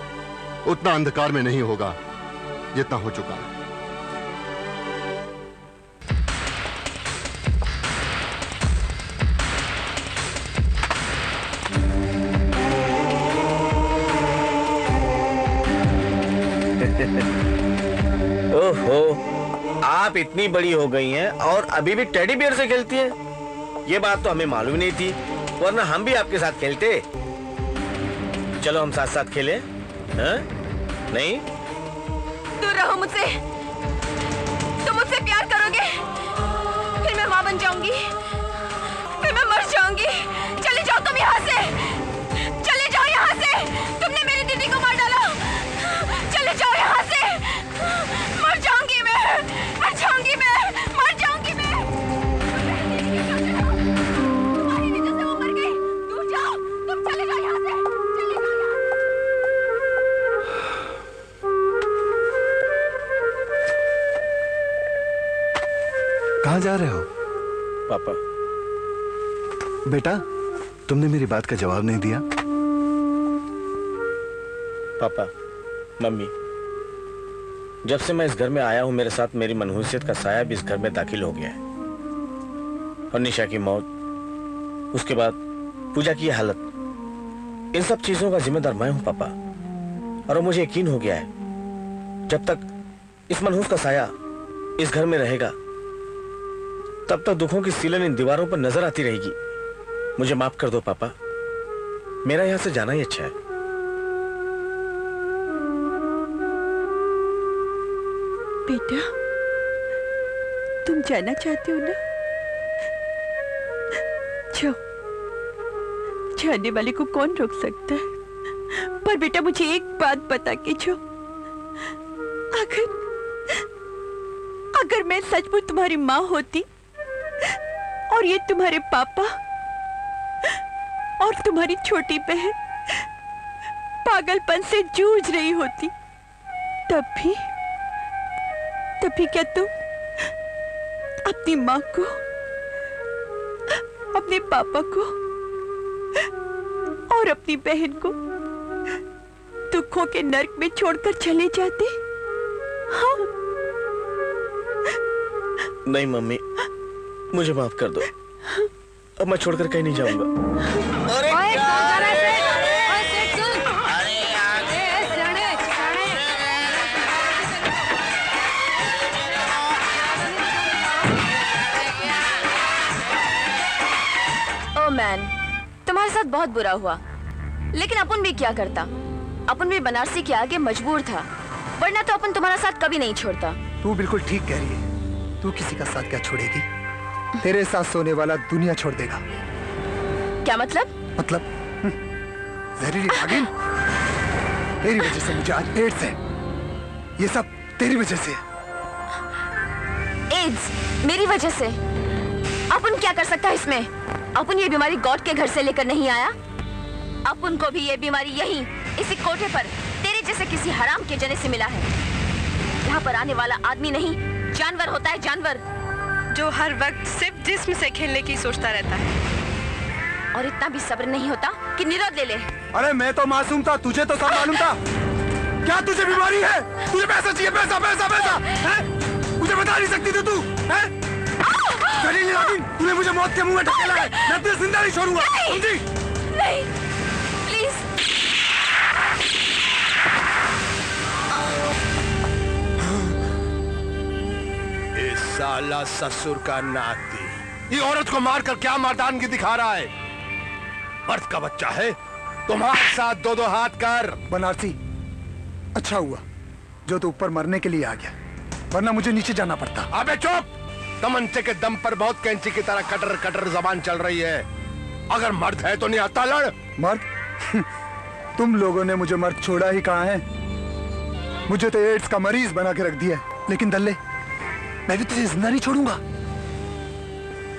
उतना अंधकार में नहीं होगा जितना हो चुका है। ओहो, आप इतनी बड़ी हो गई हैं और अभी भी टेडी बियर से खेलती हैं। ये बात तो हमें मालूम नहीं थी, वरना हम भी आपके साथ खेलते। चलो हम साथ साथ खेलें, हाँ? नहीं? दूर रहो मुझसे। तुम मुझसे प्यार करोगे, फिर मैं माँ बन जाऊंगी, फिर मैं मर जाऊंगी। चले जाओ तुम यहाँ से, चले जाओ यहाँ से। तुमने मेरी दीदी को मार डाला। चले जाओ यहाँ से। मर जाऊंगी मैं, मर जाऊंगी मैं, मर जाऊंगी मैं। तुम्हारी वजह से वो मर गई। दूर जाओ, तुम चले जाओ यहाँ से, चले जाओ यहाँ से। कहाँ जा रहे हो? पापा। बेटा, तुमने मेरी बात का जवाब नहीं दिया। पापा, मम्मी, जब से मैं इस घर में आया हूं मेरे साथ मेरी मनहूसियत का साया भी इस घर में दाखिल हो गया है। और निशा की मौत, उसके बाद पूजा की हालत, इन सब चीजों का जिम्मेदार मैं हूं पापा। और मुझे यकीन हो गया है जब तक इस मनहूस का साया इस घर में रहेगा तब तक दुखों की सीलन इन दीवारों पर नजर आती रहेगी। मुझे माफ कर दो पापा, मेरा यहां से जाना ही अच्छा है। बेटा, तुम जाना चाहते हो ना? जाओ, जाने वाले को कौन रोक सकता है? पर बेटा मुझे एक बात बता के जाओ, अगर मैं सचमुच तुम्हारी माँ होती और ये तुम्हारे पापा और तुम्हारी छोटी बहन पागलपन से जूझ रही होती, तब भी क्या तुम अपनी माँ को, अपने पापा को और अपनी बहन को दुखों के नर्क में छोड़कर चले जाते? हाँ? नहीं मम्मी, मुझे माफ कर दो। अब मैं छोड़कर कहीं नहीं जाऊंगा। अरे ओ मैन, तुम्हारे साथ बहुत बुरा हुआ, लेकिन अपन भी क्या करता? अपन भी बनारसी के आगे मजबूर था, वरना तो अपन तुम्हारा साथ कभी नहीं छोड़ता। तू बिल्कुल ठीक कह रही है। तू किसी का साथ क्या छोड़ेगी? तेरे साथ सोने वाला दुनिया छोड़ देगा। क्या मतलब? मतलब जहरीली नागिन, तेरी वजह से मुझे आज एड्स है। ये सब तेरी वजह से। एड्स मेरी वजह से? अपन क्या कर सकता है इसमें? अपन ये बीमारी गॉड के घर से लेकर नहीं आया। अपन को भी ये बीमारी यहीं इसी कोठे पर तेरे जैसे किसी हराम के जने से मिला है। यहाँ पर आने वाला आदमी नहीं, जानवर होता है, जानवर जो हर वक्त सिर्फ जिस्म से खेलने की सोचता रहता है। और इतना भी सब्र नहीं होता कि निरोध ले ले। अरे मैं तो मासूम था, तुझे तो सब मालूम था। क्या तुझे बीमारी है? तुझे पैसा चाहिए, पैसा पैसा पैसा है? मुझे बता नहीं सकती थी तू? जहरीली नागिन, तूने मुझे मौत के मुंह में ढकेला है। मैं तुझे जिंदा नहीं छोड़ूंगा, समझी? नहीं, प्लीज। इस साला ससुर का नाती ये औरत को मारकर क्या मर्दानगी दिखा रहा है? मर्द का बच्चा है, तुम्हारे साथ दो दो हाथ कर। बनारसी, अच्छा हुआ जो तू ऊपर मरने के लिए आ गया, वरना मुझे नीचे जाना पड़ता। अबे चुप! तमंचे के दम पर बहुत कैंची की तरह कटर कटर जबान चल रही है। अगर मर्द है तो नहीं आता लड़। मर्द? तुम लोगों ने मुझे मर्द छोड़ा ही कहाँ है? मुझे तो एड्स का मरीज बना के रख दिया। लेकिन दल्ले, मैं भी तुझे जिंदा नहीं छोड़ूंगा,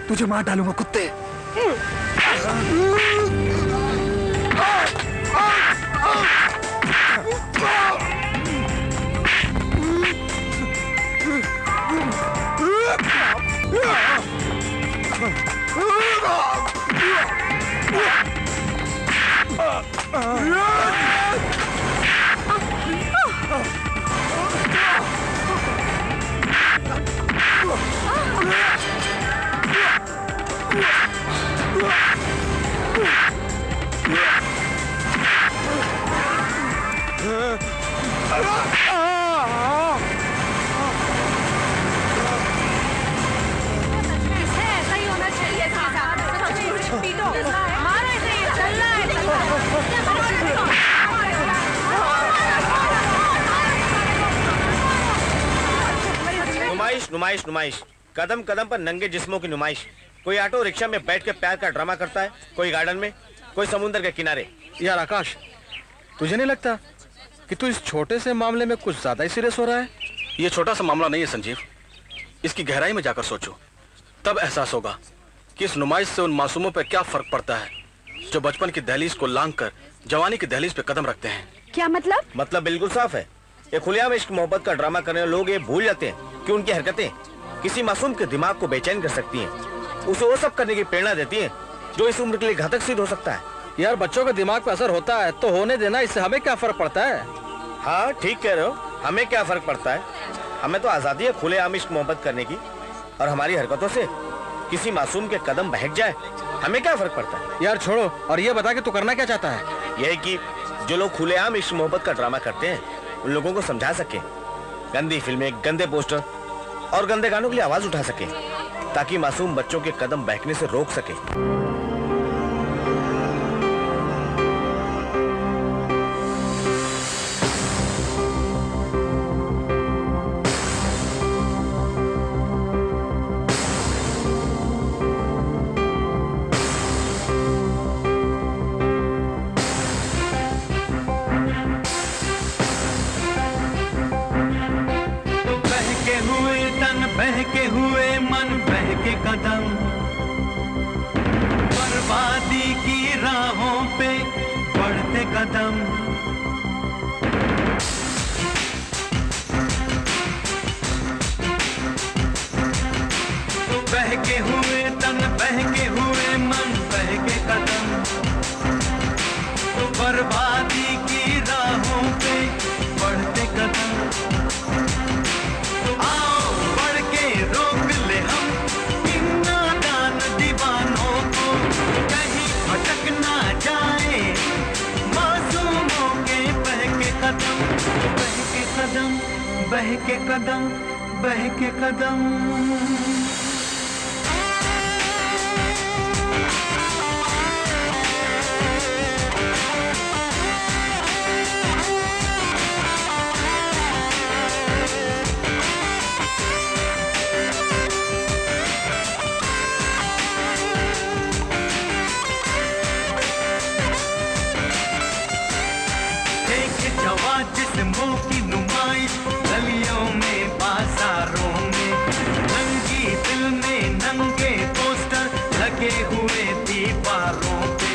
तुझे मार डालूंगा कुत्ते। नुमाइश नुमाइश, कदम कदम पर नंगे जिस्मों की नुमाइश। कोई ऑटो रिक्शा में बैठ के प्यार का ड्रामा करता है, कोई गार्डन में, कोई समुद्र के किनारे। यार आकाश, तुझे नहीं लगता कि तू इस छोटे से मामले में कुछ ज्यादा ही सीरियस हो रहा है? ये छोटा सा मामला नहीं है संजीव, इसकी गहराई में जाकर सोचो, तब एहसास होगा कि इस नुमाइश से उन मासूमों पर क्या फर्क पड़ता है जो बचपन की दहलीज को लांघ कर जवानी की दहलीज पे कदम रखते हैं। क्या मतलब? मतलब बिल्कुल साफ है। ये खुलेआम इश्क मोहब्बत का ड्रामा करने वाले लोग ये भूल जाते हैं कि उनकी हरकतें किसी मासूम के दिमाग को बेचैन कर सकती हैं, उसे वो सब करने की प्रेरणा देती हैं जो इस उम्र के लिए घातक सिद्ध हो सकता है। यार बच्चों के दिमाग पे असर होता है तो होने देना, इससे हमें क्या फर्क पड़ता है? हाँ ठीक कह रहे हो, हमें क्या फर्क पड़ता है? हमें तो आजादी है खुलेआम इश्क मोहब्बत करने की, और हमारी हरकतों से किसी मासूम के कदम बहक जाए, हमें क्या फर्क पड़ता है? यार छोड़ो और ये बता कि तू करना क्या चाहता है? यह कि जो लोग खुलेआम इश्क मोहब्बत का ड्रामा करते हैं उन लोगों को समझा सके, गंदी फिल्में, गंदे पोस्टर और गंदे गानों के लिए आवाज उठा सके, ताकि मासूम बच्चों के कदम बहकने से रोक सके। बहके हुए मन, बहके कदम, बर्बादी की राहों पे बढ़ते कदम। बहके हुए तन, बहके हुए मन, बहके कदम, बर्बादी की राहों पे बढ़ते कदम। बहके कदम, बहके कदम। एक जवा जिस्मों की नुमाइश, गलियों में, बाजारों में, नंगी दिल में नंगे पोस्टर लगे हुए दीवारों पे,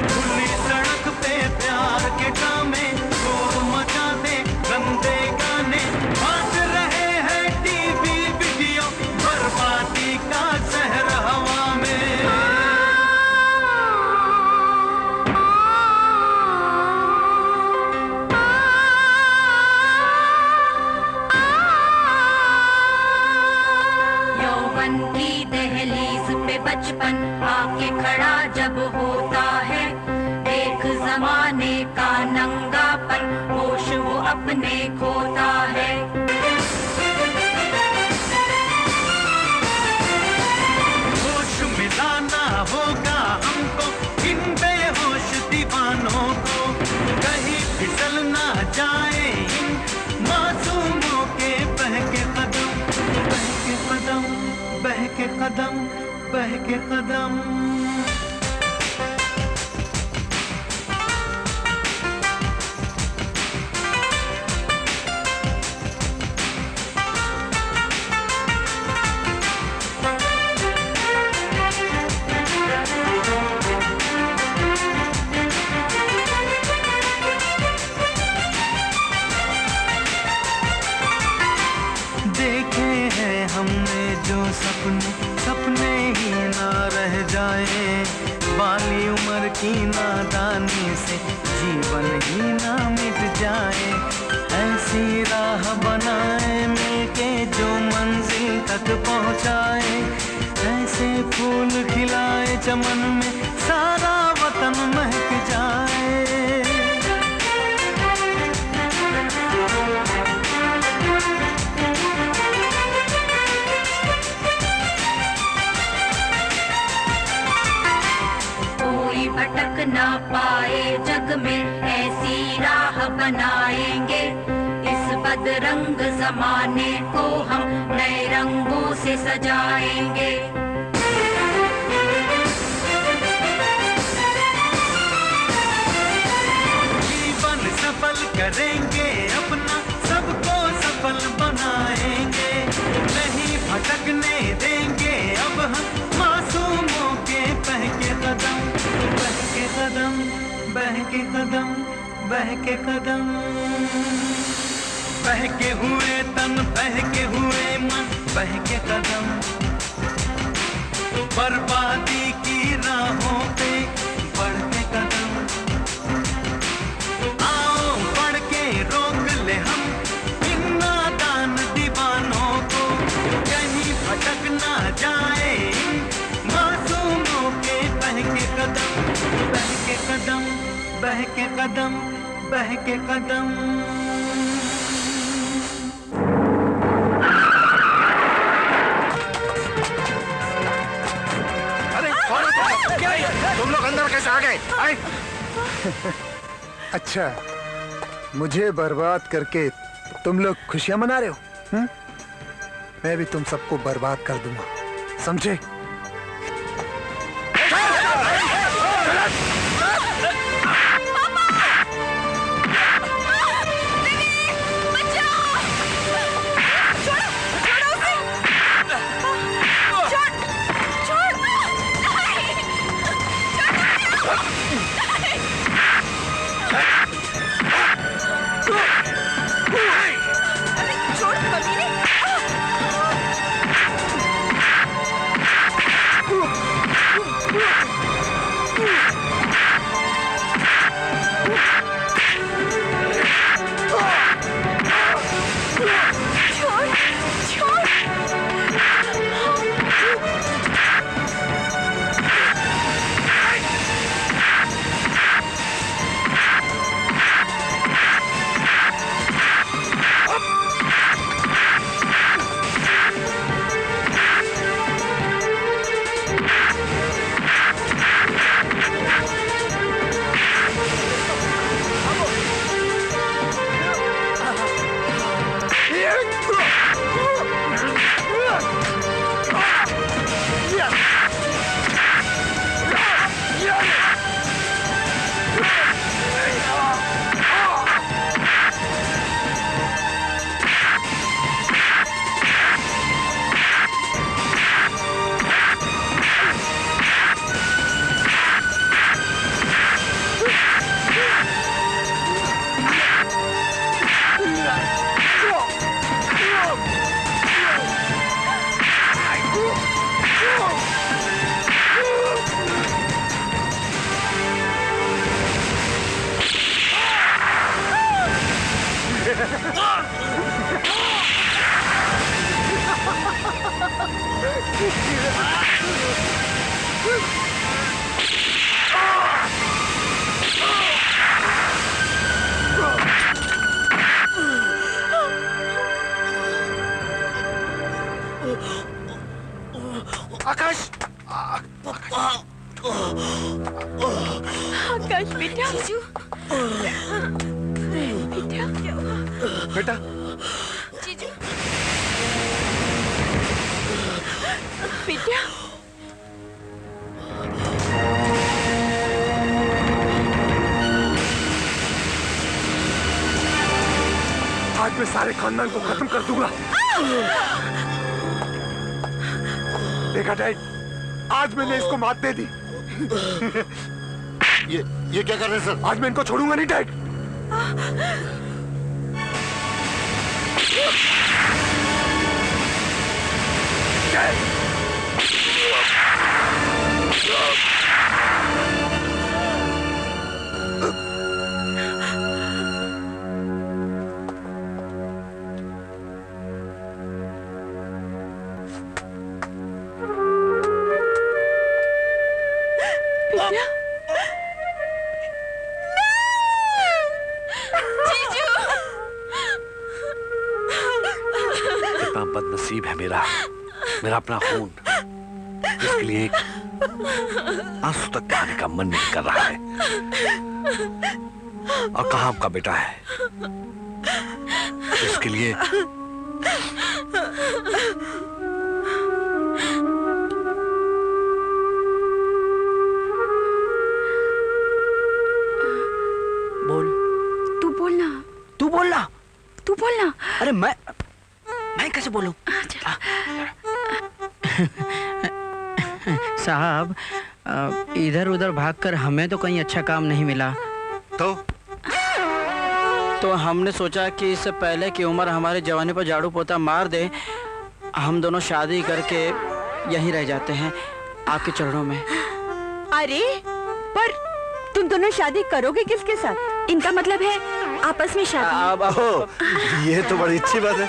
खुली सड़क पे प्यार के ड्रामे, शोर मचाते गंदे गाने, बाज रहे हैं टीवी वीडियो, बर्बादी का जहर हवा में। की दहलीज पे बचपन आके खड़ा जब होता है, देख जमाने का नंगापन, होश वो अपने खोता है। होश मिलाना होगा हमको इन बेहोश दीवानों को, कहीं फिसल ना जाए इन मासूमों के बहके कदम, बहके कदम, बहके कदम, बहके कदम। देखे हैं हमने जो सपने, सपने ही ना रह जाए, बाली उम्र की नादानी से जीवन ही ना मिट जाए, ऐसी राह बनाए मिलके जो मंजिल तक पहुंचाए, ऐसे फूल खिलाए चमन में सारा वतन महक जाए। भटक ना पाए जग में, ऐसी राह बनाएंगे, इस बदरंग जमाने को हम नए रंगों से सजाएंगे। जीवन सफल करेंगे अपना, सबको सफल बनाएंगे, नहीं भटकने देंगे अब हम मासूमों के बहके कदम, बहके कदम, बहके कदम, बहके कदम, बहके हुए तन, बहके हुए मन, बहके कदम, बर्बादी की राहों पे बढ़ते कदम, आओ बढ़ के रोक ले हम इन नादान दीवानों को, कहीं भटक ना जाए इन मासूमों के बहके कदम, बहके कदम, बहके कदम, बहके कदम। अरे कौन है क्या तुम लोग अंदर कैसे आ गए? अच्छा, मुझे बर्बाद करके तुम लोग खुशियां मना रहे हो? मैं भी तुम सबको बर्बाद कर दूंगा, समझे? आकाश, आकाश बेटा, बेटा, जीजू, बेटा, आज मैं सारे खानदान को खत्म कर दूंगा। देखा डैड, आज मैंने इसको मात दे दी। ये क्या कर रहे हैं सर? आज मैं इनको छोड़ूंगा नहीं डैड। कितना बदनसीब है मेरा अपना खून, जिसके लिए एक आंसू तक बहाने का मन नहीं कर रहा है। और कहाँ आपका बेटा है? इसके लिए बोल। तू बोलना। तू बोलना। तू बोलना। अरे मैं कैसे बोलूं? साहब, इधर उधर भागकर हमें तो कहीं अच्छा काम नहीं मिला, तो हमने सोचा कि इससे पहले कि उम्र हमारे जवानी पर झाड़ू पोता मार दे, हम दोनों शादी करके यहीं रह जाते हैं आपके चरणों में। अरे पर तुम दोनों शादी करोगे किसके साथ? इनका मतलब है आपस में शादी। ये तो बड़ी अच्छी बात है।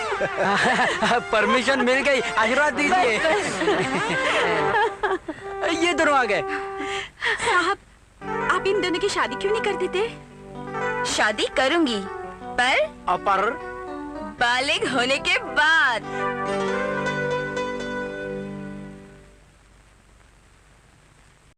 परमिशन मिल गई, आशीर्वाद दीजिए। ये दोनों आ गए। साहब, आप इन दोनों की शादी क्यों नहीं कर देते? शादी करूंगी, पर पर बालिग होने के बाद।